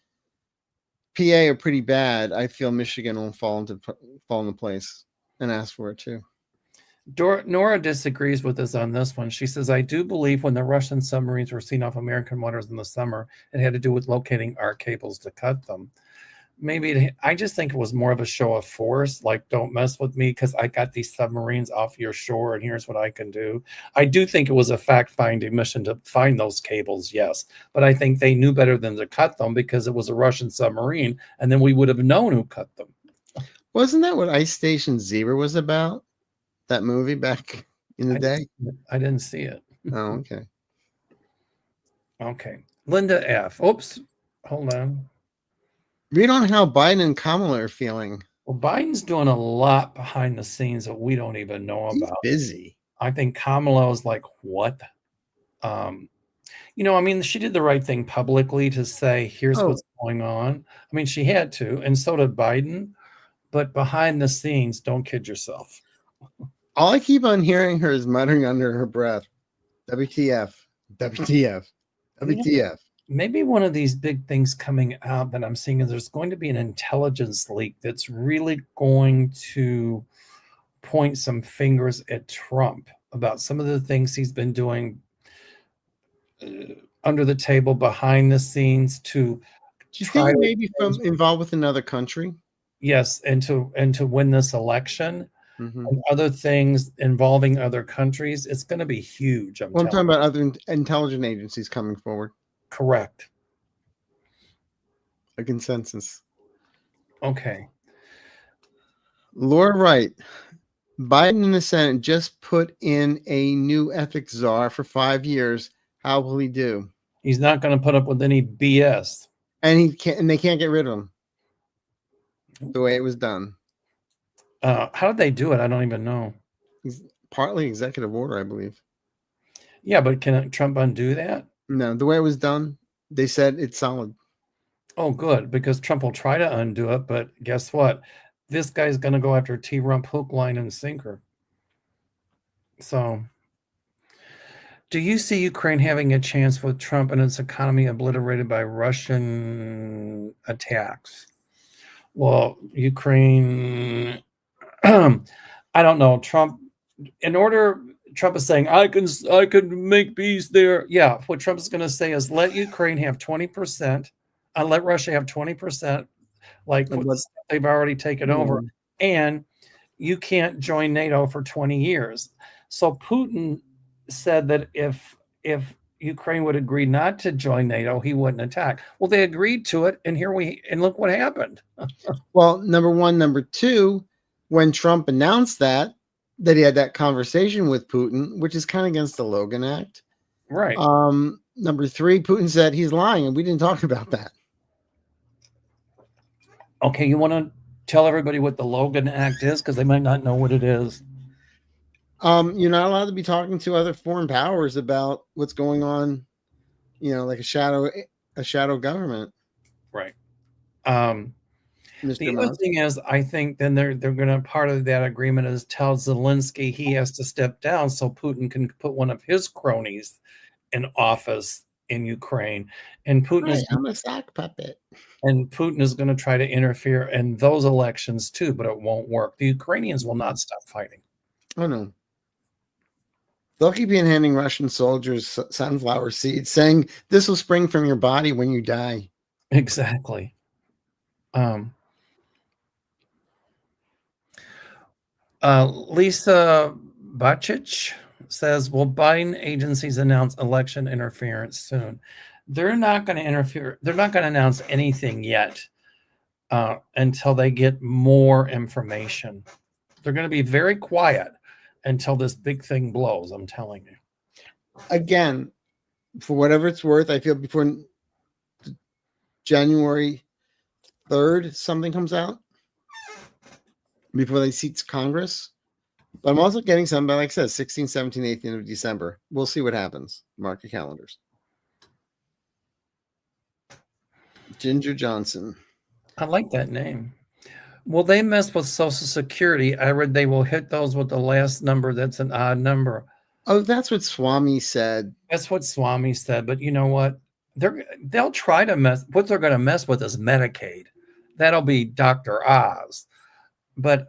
S2: PA are pretty bad, I feel Michigan will fall into place and ask for it too.
S1: Nora disagrees with us on this one. She says, I do believe when the Russian submarines were seen off American waters in the summer, it had to do with locating our cables to cut them. Maybe I just think it was more of a show of force, like, don't mess with me because I got these submarines off your shore and here's what I can do. I do think it was a fact-finding mission to find those cables, yes. But I think they knew better than to cut them because it was a Russian submarine, and then we would have known who cut them.
S2: Wasn't that what Ice Station Zebra was about? That movie back in the day?
S1: I didn't see it.
S2: Oh, okay.
S1: Okay. Linda F. Oops. Hold on.
S2: Read on how Biden and Kamala are feeling.
S1: Well, Biden's doing a lot behind the scenes that we don't even know
S2: He's
S1: about.
S2: busy.
S1: I think Kamala is like, what? I mean, she did the right thing publicly to say, here's what's going on. I mean, she had to, and so did Biden. But behind the scenes, don't kid yourself.
S2: All I keep on hearing her is muttering under her breath, WTF, WTF, WTF.
S1: Maybe one of these big things coming out that I'm seeing is there's going to be an intelligence leak that's really going to point some fingers at Trump about some of the things he's been doing under the table, behind the scenes to.
S2: Do you think it may be involved with another country?
S1: Yes, and to win this election.
S2: Mm-hmm.
S1: And other things involving other countries, it's going to be huge.
S2: I'm talking about other intelligence agencies coming forward.
S1: Correct.
S2: A consensus.
S1: Okay.
S2: Laura Wright, Biden in the Senate just put in a new ethics czar for 5 years. How will he do?
S1: He's not going to put up with any BS.
S2: And they can't get rid of him the way it was done.
S1: How did they do it? I don't even know.
S2: It's partly executive order, I believe.
S1: Yeah, but can Trump undo that?
S2: No, the way it was done, they said it's solid.
S1: Oh, good, because Trump will try to undo it, but guess what? This guy's going to go after T-Rump hook, line, and sinker. So, do you see Ukraine having a chance with Trump and its economy obliterated by Russian attacks? Well, Ukraine, I don't know. Trump is saying, I can make peace there. Yeah, what Trump is going to say is let Ukraine have 20%, let Russia have 20%, like they've already taken over, and you can't join NATO for 20 years. So Putin said that if Ukraine would agree not to join NATO, he wouldn't attack. Well, they agreed to it, and look what happened.
S2: Well, number one. Number two, when Trump announced that he had that conversation with Putin, which is kind of against the Logan Act.
S1: Right.
S2: Number three, Putin said he's lying, and we didn't talk about that.
S1: Okay, you want to tell everybody what the Logan Act is, because they might not know what it is.
S2: You're not allowed to be talking to other foreign powers about what's going on, like a shadow government.
S1: Right. The other thing is, I think then they're going to, part of that agreement is tell Zelensky he has to step down so Putin can put one of his cronies in office in Ukraine. And Putin
S2: I'm a sock puppet.
S1: And Putin is going to try to interfere in those elections too, but it won't work. The Ukrainians will not stop fighting.
S2: Oh no. They'll keep handing Russian soldiers sunflower seeds, saying this will spring from your body when you die.
S1: Exactly. Lisa Bachich says, will Biden agencies announce election interference soon? They're not going to interfere. They're not going to announce anything yet until they get more information. They're going to be very quiet until this big thing blows, I'm telling you.
S2: Again, for whatever it's worth, I feel before January 3rd, something comes out before they seat Congress. But I'm also getting some, but like I said, 16, 17, 18 of December. We'll see what happens. Mark your calendars. Ginger Johnson.
S1: I like that name. Will they mess with Social Security? I read they will hit those with the last number that's an odd number.
S2: Oh, that's what Swami said.
S1: That's what Swami said. But you know what? They'll try to mess. What they're going to mess with is Medicaid. That'll be Dr. Oz. But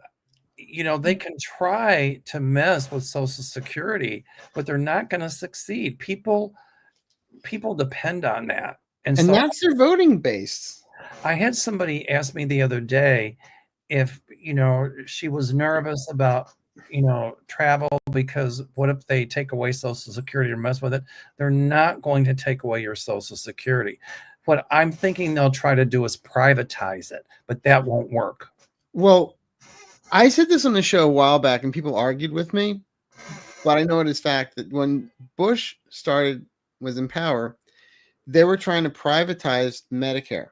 S1: they can try to mess with Social Security, but they're not going to succeed. People depend on that. And so
S2: that's their voting base.
S1: I had somebody ask me the other day if, she was nervous about, travel, because what if they take away Social Security or mess with it? They're not going to take away your Social Security. What I'm thinking they'll try to do is privatize it, but that won't work.
S2: Well, I said this on the show a while back and people argued with me, but I know it is fact that when Bush was in power, they were trying to privatize Medicare.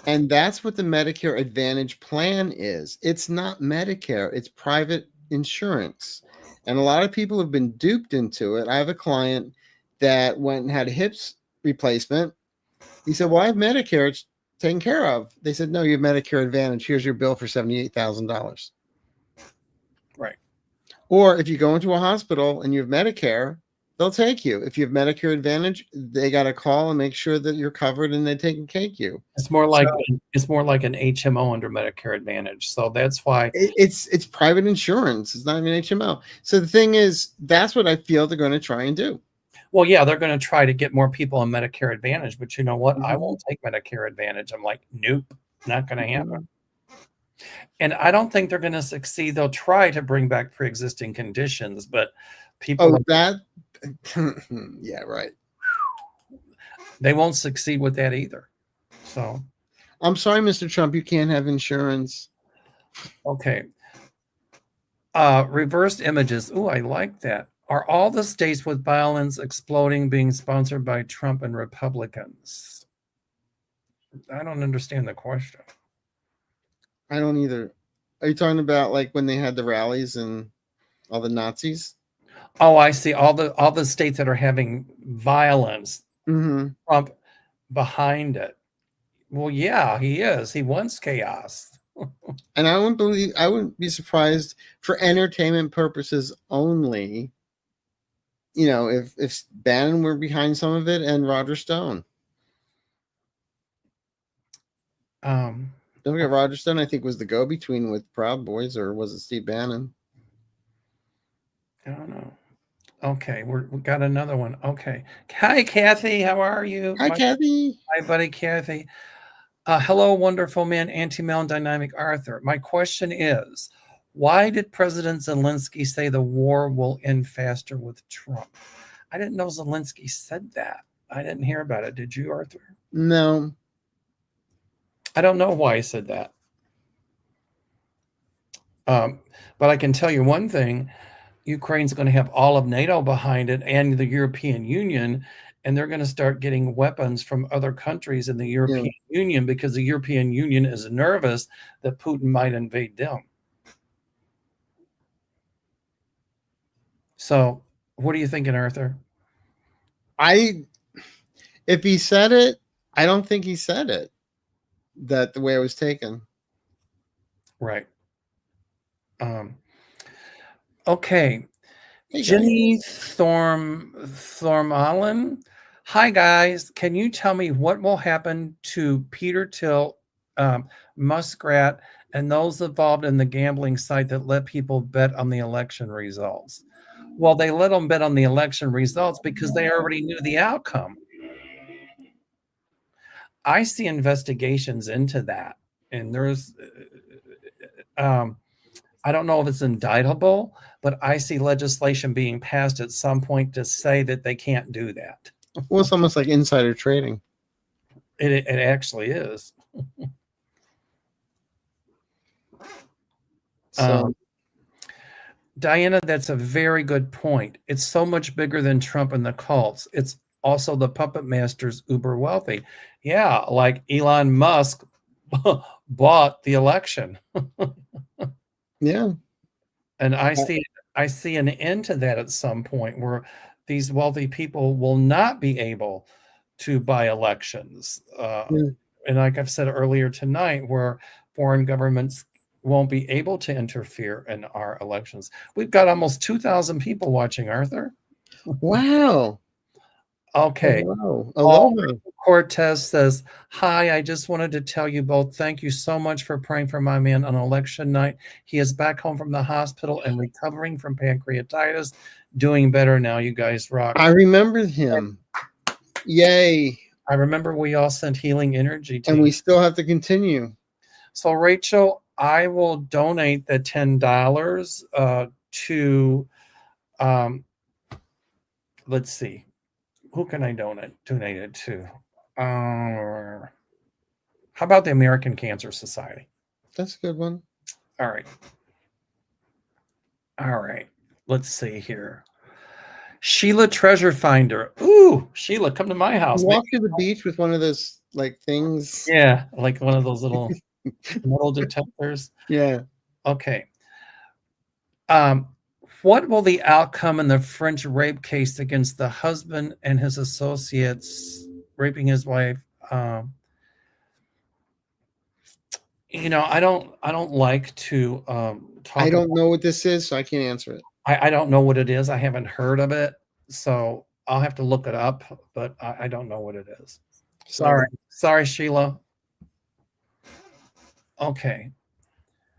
S2: And that's what the Medicare Advantage plan is. It's not Medicare, it's private insurance. And a lot of people have been duped into it. I have a client that went and had a hips replacement. He said, well, I have Medicare. It's taken care of. They said, no, you have Medicare Advantage. Here's your bill for $78,000.
S1: Right.
S2: Or if you go into a hospital and you have Medicare, they'll take you. If you have Medicare Advantage, they got to call and make sure that you're covered and they take you.
S1: It's more like an HMO under Medicare Advantage. So that's why
S2: it's private insurance. It's not even HMO. So the thing is, that's what I feel they're going to try and do.
S1: Well, yeah, they're going to try to get more people on Medicare Advantage, but you know what?
S2: Mm-hmm.
S1: I won't take Medicare Advantage. I'm like, nope, not going to happen. And I don't think they're going to succeed. They'll try to bring back pre-existing conditions, but people
S2: yeah, right.
S1: They won't succeed with that either. So
S2: I'm sorry, Mr. Trump, you can't have insurance.
S1: Okay. Reversed images. Ooh, I like that. Are all the states with violence exploding being sponsored by Trump and Republicans? I don't understand the question.
S2: I don't either. Are you talking about like when they had the rallies and all the Nazis?
S1: Oh, I see. All the states that are having violence, Trump behind it. Well, yeah, he is. He wants chaos.
S2: And I wouldn't be surprised for entertainment purposes only. You know, if Bannon were behind some of it and Roger Stone. Don't forget Roger Stone, I think, was the go-between with Proud Boys, or was it Steve Bannon?
S1: I don't know. Okay, we got another one. Okay. Hi, Kathy. How are you?
S2: Hi, Kathy.
S1: Hi, buddy, Kathy. Hello, wonderful man, Mel and Dynamic Arthur. My question is, why did President Zelensky say the war will end faster with Trump? I didn't know Zelensky said that. I didn't hear about it. Did you, Arthur?
S2: No.
S1: I don't know why he said that. But I can tell you one thing. Ukraine's going to have all of NATO behind it and the European Union, and they're going to start getting weapons from other countries in the European Union because the European Union is nervous that Putin might invade them. So what are you thinking, Arthur?
S2: If he said it, I don't think he said it that the way it was taken.
S1: Right. Okay. Hey, Jenny Thormallen. Hi, guys. Can you tell me what will happen to Peter Thiel, Muskrat, and those involved in the gambling site that let people bet on the election results? Well, they let them bet on the election results because they already knew the outcome. I see investigations into that, and there's I don't know if it's indictable, but I see legislation being passed at some point to say that they can't do that.
S2: Well, it's almost like insider trading.
S1: It actually is. Diana, that's a very good point. It's so much bigger than Trump and the cults. It's also the puppet masters uber wealthy. Yeah, like Elon Musk bought the election.
S2: Yeah.
S1: And I see an end to that at some point where these wealthy people will not be able to buy elections. And like I've said earlier tonight, where foreign governments won't be able to interfere in our elections. We've got almost 2,000 people watching, Arthur.
S2: Wow.
S1: Okay.
S2: Oh, wow. Aloha.
S1: Cortez says, hi, I just wanted to tell you both, thank you so much for praying for my man on election night. He is back home from the hospital and recovering from pancreatitis, doing better now. You guys rock.
S2: I remember him. Yay.
S1: I remember we all sent healing energy to
S2: him. And we still have to continue.
S1: So, Rachel, I will donate the $10 to, let's see. Who can I donate it to? How about the American Cancer Society?
S2: That's a good one.
S1: All right. let's see here. Sheila Treasure Finder. Ooh, Sheila, come to my house.
S2: Walk to the beach with one of those like things.
S1: Yeah, like one of those little metal detectors.
S2: Yeah.
S1: Okay. What will the outcome in the French rape case against the husband and his associates raping his wife? I don't like to talk.
S2: I don't know what this is, so I can't answer it.
S1: I don't know what it is. I haven't heard of it, so I'll have to look it up. But I don't know what it is. Sorry, Sheila. Okay.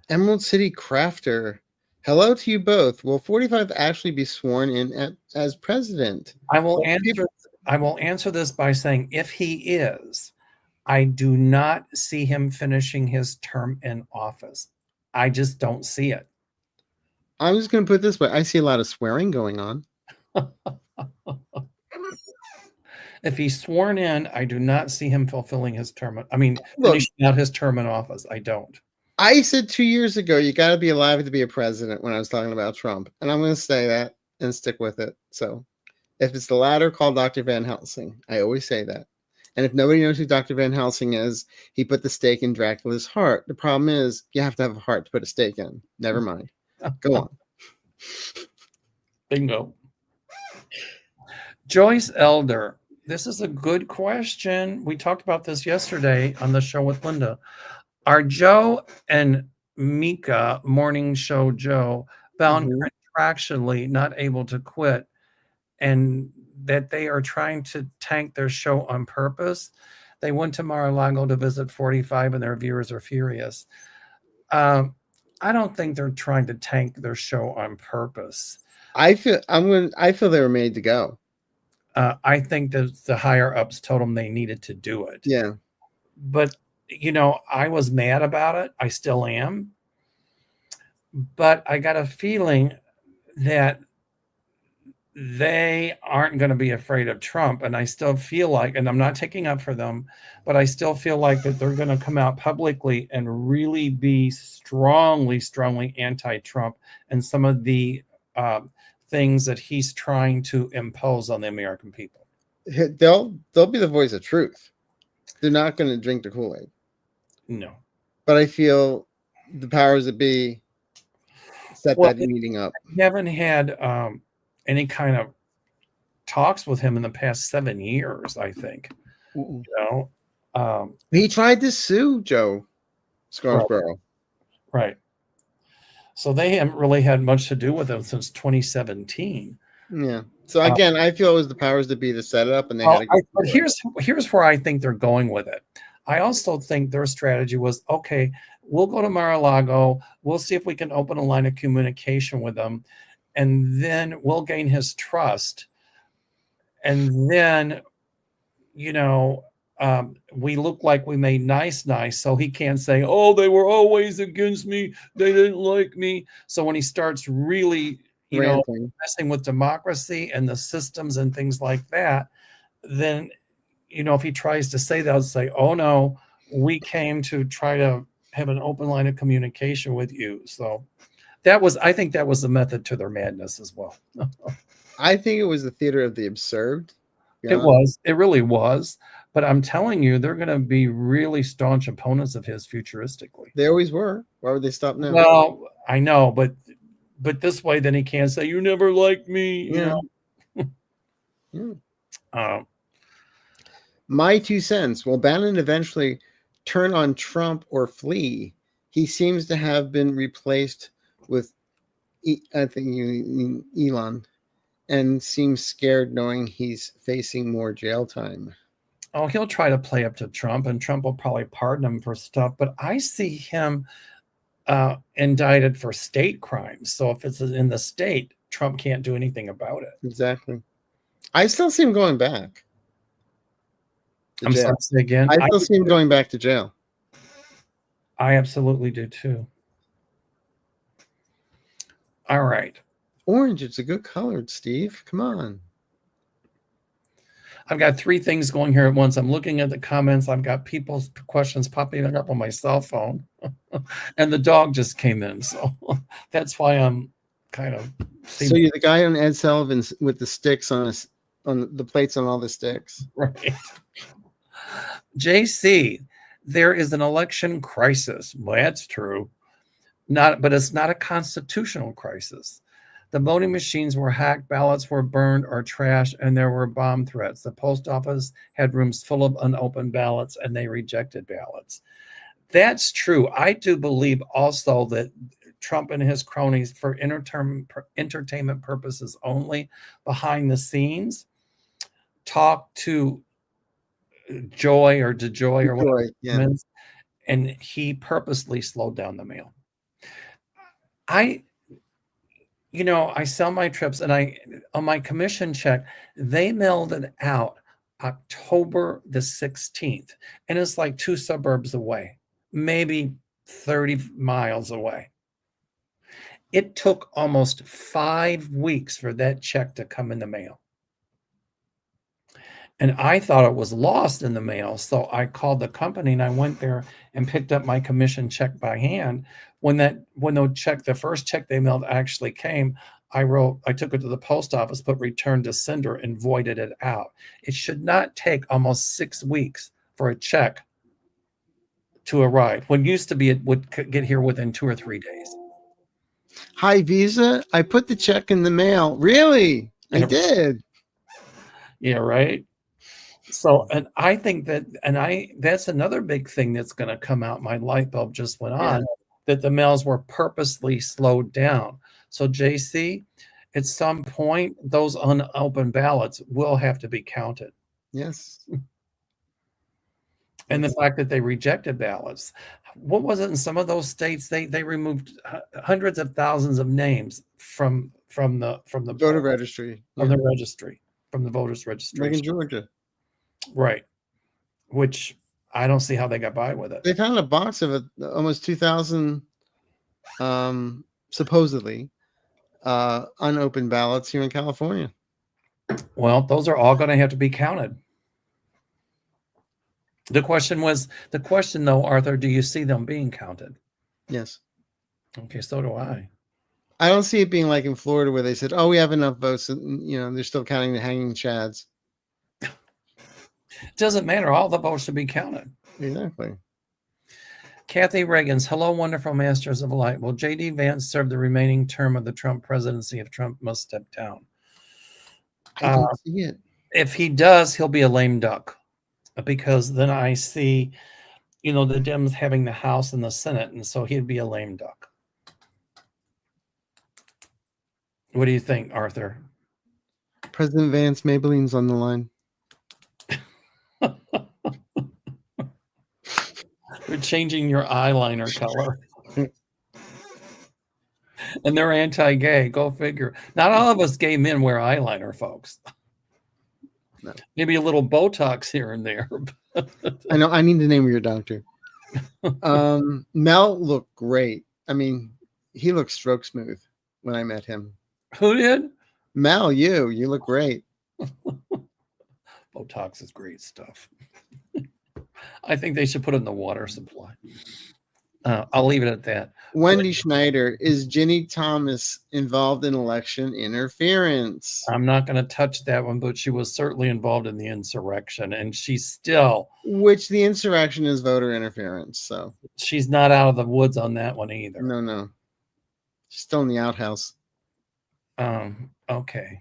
S2: Emerald City Crafter. Hello to you both. Will 45 actually be sworn in as president?
S1: I will answer this by saying if he is, I do not see him finishing his term in office. I just don't see it.
S2: I'm just going to put it this way. I see a lot of swearing going on.
S1: If he's sworn in, I do not see him fulfilling his term. Finishing out his term in office. I don't.
S2: I said 2 years ago, you got to be alive to be a president when I was talking about Trump. And I'm going to say that and stick with it. So if it's the latter, call Dr. Van Helsing. I always say that. And if nobody knows who Dr. Van Helsing is, he put the stake in Dracula's heart. The problem is you have to have a heart to put a stake in. Never mind. Go on.
S1: Bingo. Joyce Elder. This is a good question. We talked about this yesterday on the show with Linda. Are Joe and Mika, Morning Show Joe, bound contractually not able to quit, and that they are trying to tank their show on purpose? They went to Mar-a-Lago to visit 45 and their viewers are furious. I don't think they're trying to tank their show on purpose.
S2: I feel they were made to go.
S1: I think that the higher ups told them they needed to do it.
S2: Yeah.
S1: But, I was mad about it. I still am. But I got a feeling that they aren't going to be afraid of Trump. And I still feel like, and I'm not taking up for them, but I still feel like that they're going to come out publicly and really be strongly, strongly anti-Trump and some of the things that he's trying to impose on the American people.
S2: They'll be the voice of truth. They're not going to drink the Kool-Aid.
S1: No.
S2: But I feel the powers that be set that meeting up.
S1: We haven't had any kind of talks with him in the past 7 years, I think.
S2: He tried to sue Joe Scarborough.
S1: Right. So they haven't really had much to do with him since 2017.
S2: Yeah. So again, I feel it was the powers that be to set it up, and they had to go.
S1: But here's where I think they're going with it. I also think their strategy was, okay, we'll go to Mar-a-Lago. We'll see if we can open a line of communication with him, and then we'll gain his trust. And then, we look like we made nice, so he can't say, oh, they were always against me. They didn't like me. So when he starts really, messing with democracy and the systems and things like that, then, if he tries to say that, I'll say, oh, no, we came to try to have an open line of communication with you. So I think that was the method to their madness as well.
S2: I think it was the theater of the absurd.
S1: It was. It really was. But I'm telling you, they're going to be really staunch opponents of his futuristically.
S2: They always were. Why would they stop now?
S1: Well, I know, but this way, then he can't say, you never liked me.
S2: My 2 cents. Will Bannon eventually turn on Trump or flee? He seems to have been replaced with, I think, Elon, and seems scared knowing he's facing more jail time.
S1: Oh, he'll try to play up to Trump, and Trump will probably pardon him for stuff. But I see him indicted for state crimes. So if it's in the state, Trump can't do anything about it.
S2: Exactly. I still see him going back.
S1: I'm sorry to say again.
S2: I still see him going back to jail.
S1: I absolutely do too. All right.
S2: Orange, it's a good color, Steve. Come on.
S1: I've got 3 things going here at once. I'm looking at the comments. I've got people's questions popping up on my cell phone. And the dog just came in. So that's why I'm kind of
S2: So you're the guy on Ed Sullivan's with the sticks on the plates on all the sticks.
S1: right. JC, there is an election crisis. Well, that's true. But it's not a constitutional crisis. The voting machines were hacked, ballots were burned or trashed, and there were bomb threats. The post office had rooms full of unopened ballots, and they rejected ballots. That's true. I do believe also that Trump and his cronies, for entertainment purposes only, behind the scenes, talk to Joy or DeJoy or whatever,
S2: Yeah.
S1: and he purposely slowed down the mail. I sell my trips, and on my commission check, they mailed it out October the 16th, and it's like 2 suburbs away, maybe 30 miles away. It took almost 5 weeks for that check to come in the mail. And I thought it was lost in the mail. So I called the company and I went there and picked up my commission check by hand. When the first check they mailed actually came, I took it to the post office, put return to sender and voided it out. It should not take almost 6 weeks for a check to arrive. When used to be, it would get here within 2 or 3 days.
S2: Hi, Visa. I put the check in the mail. Really? I did.
S1: Yeah, right. So, and I think that's another big thing that's going to come out. My light bulb just went on, that the mails were purposely slowed down. So, JC, at some point, those unopened ballots will have to be counted.
S2: Yes.
S1: And the fact that they rejected ballots, what was it in some of those states? They removed hundreds of thousands of names from the
S2: voter registry,
S1: from the registry, from the voters registration.
S2: Like in Georgia.
S1: Right. Which I don't see how they got by with it.
S2: They found a box of almost 2,000 supposedly unopened ballots here in California.
S1: Well, those are all going to have to be counted. The question though, Arthur, do you see them being counted?
S2: Yes.
S1: Okay, so do I.
S2: I don't see it being like in Florida where they said, "Oh, we have enough votes," and they're still counting the hanging chads.
S1: It doesn't matter. All the votes should be counted.
S2: Exactly.
S1: Kathy Reagans, hello, wonderful masters of light. Will J.D. Vance serve the remaining term of the Trump presidency if Trump must step down?
S2: I don't see it.
S1: If he does, he'll be a lame duck, because then I see, the Dems having the House and the Senate, and so he'd be a lame duck. What do you think, Arthur?
S2: President Vance, Maybelline's on the line.
S1: They're changing your eyeliner color. And they're anti-gay. Go figure. Not all of us gay men wear eyeliner, folks.
S2: No.
S1: Maybe a little Botox here and there.
S2: I know. I need the name of your doctor. Mel looked great. I mean, he looked stroke smooth when I met him.
S1: Who did?
S2: Mel, you look great.
S1: Botox is great stuff. I think they should put it in the water supply. I'll leave it at that.
S2: Wendy Schneider, is Ginny Thomas involved in election interference?
S1: I'm not going to touch that one, but she was certainly involved in the insurrection, and she's still.
S2: Which the insurrection is voter interference, so.
S1: She's not out of the woods on that one either.
S2: No. She's still in the outhouse.
S1: Okay.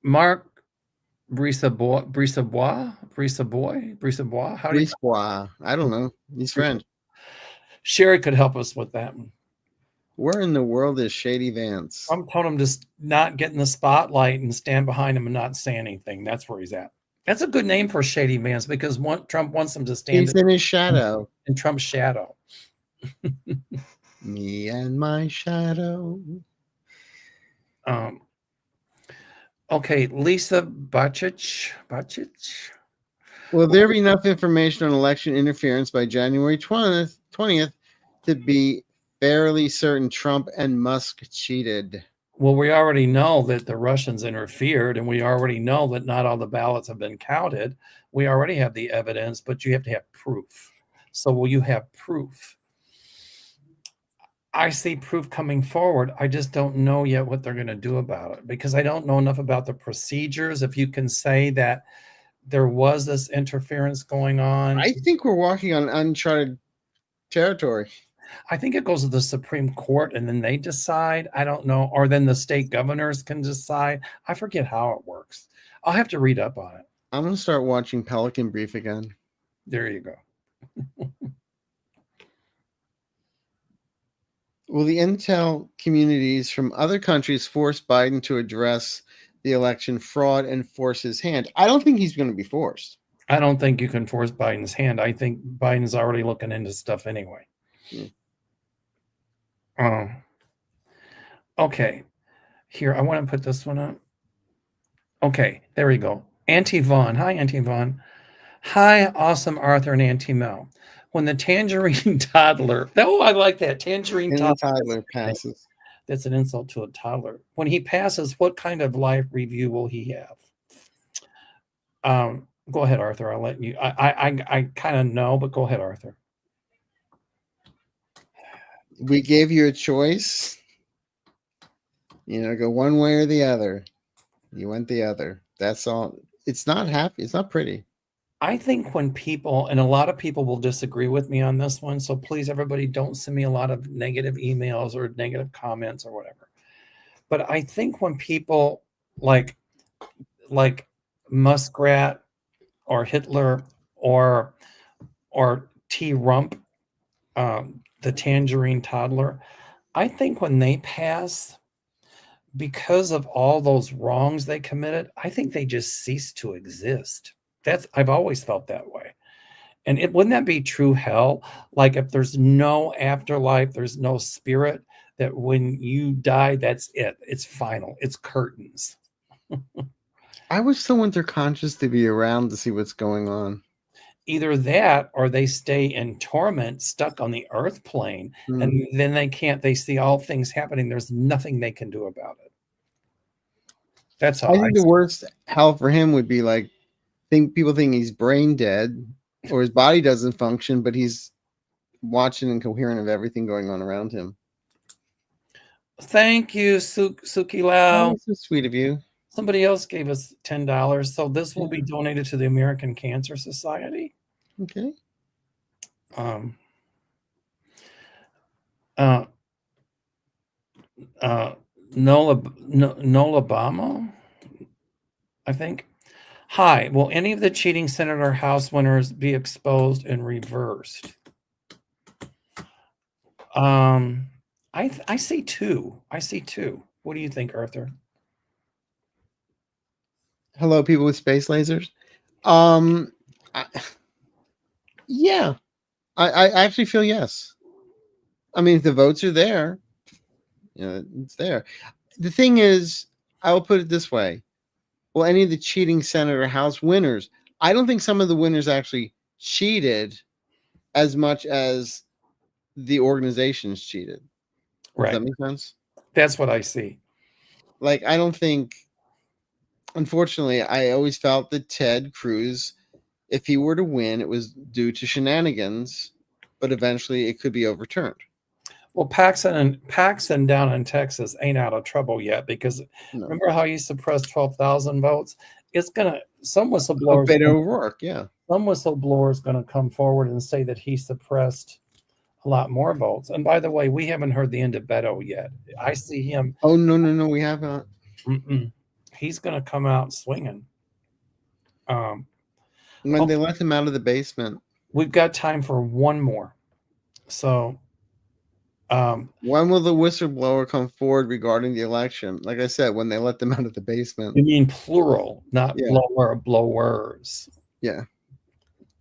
S1: Mark Brisebois? How do you?
S2: Brisebois. I don't know. He's French.
S1: Sherry could help us with that one.
S2: Where in the world is Shady Vance?
S1: I'm telling him to not get in the spotlight and stand behind him and not say anything. That's where he's at. That's a good name for Shady Vance, because Trump wants him to stand.
S2: He's in his shadow.
S1: In Trump's shadow.
S2: Me and my shadow.
S1: Okay, Lisa Bachich.
S2: Will there be enough information on election interference by January 20th to be fairly certain Trump and Musk cheated?
S1: Well, we already know that the Russians interfered, and we already know that not all the ballots have been counted. We already have the evidence, but you have to have proof. So will you have proof? I see proof coming forward. I just don't know yet what they're going to do about it because I don't know enough about the procedures. If you can say that there was this interference going on,
S2: I think we're walking on uncharted territory.
S1: I think it goes to the Supreme Court and then they decide. I don't know. Or then the state governors can decide. I forget how it works. I'll have to read up on it.
S2: I'm going to start watching Pelican Brief again.
S1: There you go.
S2: Will the intel communities from other countries force Biden to address the election fraud and force his hand? I don't think he's going to be forced.
S1: I don't think you can force Biden's hand. I think Biden's already looking into stuff anyway. Okay. Here, I want to put this one up. Okay, there we go. Auntie Vaughn. Hi, Auntie Vaughn. Hi, awesome Arthur and Auntie Mel. When the tangerine toddler, oh, I like that. Tangerine
S2: toddler passes.
S1: That's an insult to a toddler. When he passes, what kind of life review will he have? Go ahead, Arthur. I'll let you. I kind of know, but go ahead, Arthur.
S2: We gave you a choice. Go one way or the other. You went the other. That's all. It's not happy. It's not pretty.
S1: I think when people, and a lot of people will disagree with me on this one, so please, everybody, don't send me a lot of negative emails or negative comments or whatever. But I think when people like Muskrat or Hitler or T. Rump, the tangerine toddler, I think when they pass, because of all those wrongs they committed, I think they just cease to exist. I've always felt that way. And wouldn't that be true hell? Like if there's no afterlife, there's no spirit, that when you die, that's it. It's final. It's curtains.
S2: I wish someone they're conscious to be around to see what's going on.
S1: Either that or they stay in torment, stuck on the earth plane, and then they see all things happening. There's nothing they can do about it. That's how
S2: I think the worst hell for him would be like, people think he's brain dead or his body doesn't function, but he's watching and coherent of everything going on around him.
S1: Thank you, Suki Lau.
S2: Oh, so sweet of you.
S1: Somebody else gave us $10, so this will be donated to the American Cancer Society.
S2: Okay. Nola
S1: Obama, I think. Hi, will any of the cheating Senate or House winners be exposed and reversed? I see two. What do you think, Arthur?
S2: Hello, people with space lasers. Yeah, I actually feel yes. I mean, if the votes are there, it's there. The thing is, I will put it this way. Well, any of the cheating Senate or House winners, I don't think some of the winners actually cheated as much as the organizations cheated.
S1: Right.
S2: Does that make sense?
S1: That's what I see.
S2: Like, I don't think, unfortunately, I always felt that Ted Cruz, if he were to win, it was due to shenanigans, but eventually it could be overturned.
S1: Well, Paxson down in Texas ain't out of trouble yet because remember how he suppressed 12,000 votes? It's some whistleblowers.
S2: Beto O'Rourke, yeah.
S1: Some whistleblowers going to come forward and say that he suppressed a lot more votes. And by the way, we haven't heard the end of Beto yet. I see him.
S2: Oh no, we haven't.
S1: He's going to come out swinging.
S2: When they let him out of the basement.
S1: We've got time for one more. So.
S2: When will the whistleblower come forward regarding the election? Like I said, when they let them out of the basement.
S1: You mean plural, not blowers.
S2: Yeah.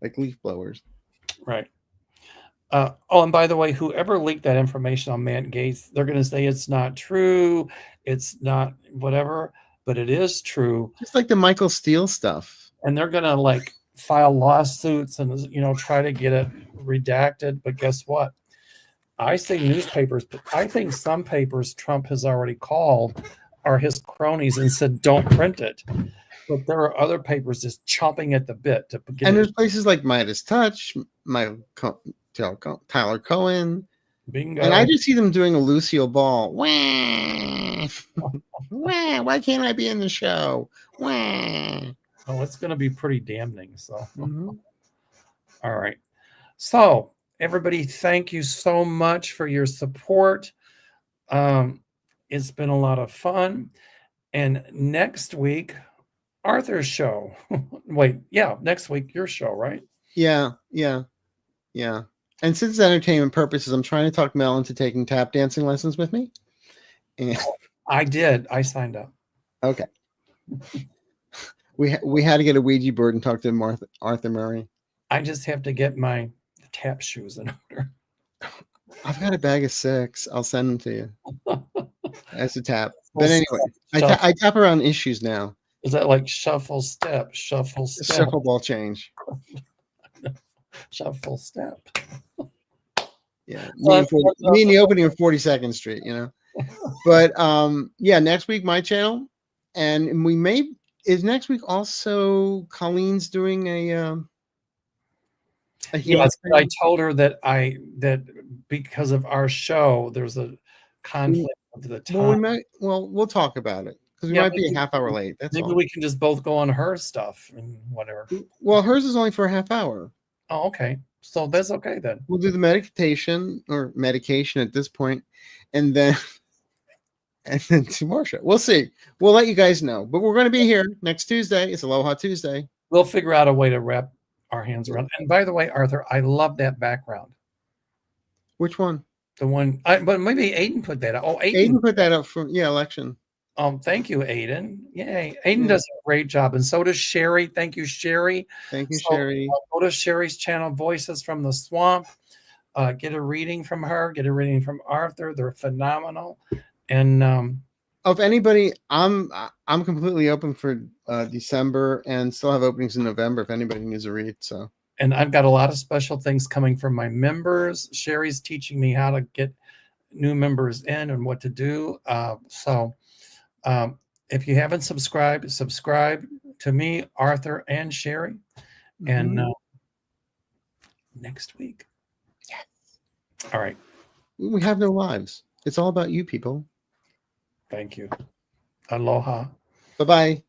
S2: Like leaf blowers.
S1: Right. And by the way, whoever leaked that information on Matt Gaetz, they're going to say it's not true. It's not whatever, but it is true.
S2: Just like the Michael Steele stuff.
S1: And they're going to file lawsuits and, try to get it redacted. But guess what? I see newspapers, but I think some papers Trump has already called are his cronies and said, don't print it. But there are other papers just chomping at the bit to get
S2: And there's places like Midas Touch, Tyler Cohen,
S1: Bingo.
S2: And I just see them doing a Lucille Ball. Wah! Wah! Why can't I be in the show? Wah!
S1: Oh, it's going to be pretty damning. So,
S2: Mhm.
S1: all right. So, everybody, thank you so much for your support. It's been a lot of fun. And next week, Arthur's show. Wait, yeah, next week, your show, right?
S2: Yeah. And since it's entertainment purposes, I'm trying to talk Mel into taking tap dancing lessons with me. And
S1: I did. I signed up.
S2: okay. We had to get a Ouija board and talk to Arthur Murray.
S1: I just have to get my tap shoes in order.
S2: I've got a bag of 6. I'll send them to you. As a tap.
S1: Well,
S2: But anyway, I tap around issues now.
S1: Is that like shuffle step, shuffle step,
S2: Shuffle ball change.
S1: shuffle step?
S2: Yeah. Me and the opening of 42nd Street, you know. But yeah, next week my channel. And we may is next week also Colleen's doing a healing
S1: Yes,
S2: thing?
S1: I told her that that because of our show, there's a conflict of the time.
S2: Well, we'll talk about it because we
S1: Yeah,
S2: might be a half hour late. That's
S1: maybe
S2: all.
S1: we can just both go on her stuff and whatever.
S2: Well, hers is only for a half hour.
S1: Oh, okay. So that's okay then.
S2: We'll do the medication at this point, and then 2 more shows. We'll see. We'll let you guys know. But we're going to be here next Tuesday. It's Aloha Tuesday.
S1: We'll figure out a way to wrap our hands around. And by the way, Arthur, I love that background.
S2: Which one?
S1: The one, but maybe Aiden put that up. Oh,
S2: Aiden put that up for election.
S1: Thank you, Aiden. Yay. Aiden does a great job. And so does Sherry. Thank you, Sherry.
S2: Thank you, Sherry.
S1: Go to Sherry's channel, Voices from the Swamp. Get a reading from her. Get a reading from Arthur. They're phenomenal. And
S2: if anybody, I'm completely open for December and still have openings in November if anybody needs a read. So.
S1: And I've got a lot of special things coming from my members. Sherry's teaching me how to get new members in and what to do. If you haven't subscribed to me, Arthur, and Sherry. And next week.
S2: Yes.
S1: All right.
S2: We have no lives. It's all about you people.
S1: Thank you. Aloha.
S2: Bye-bye.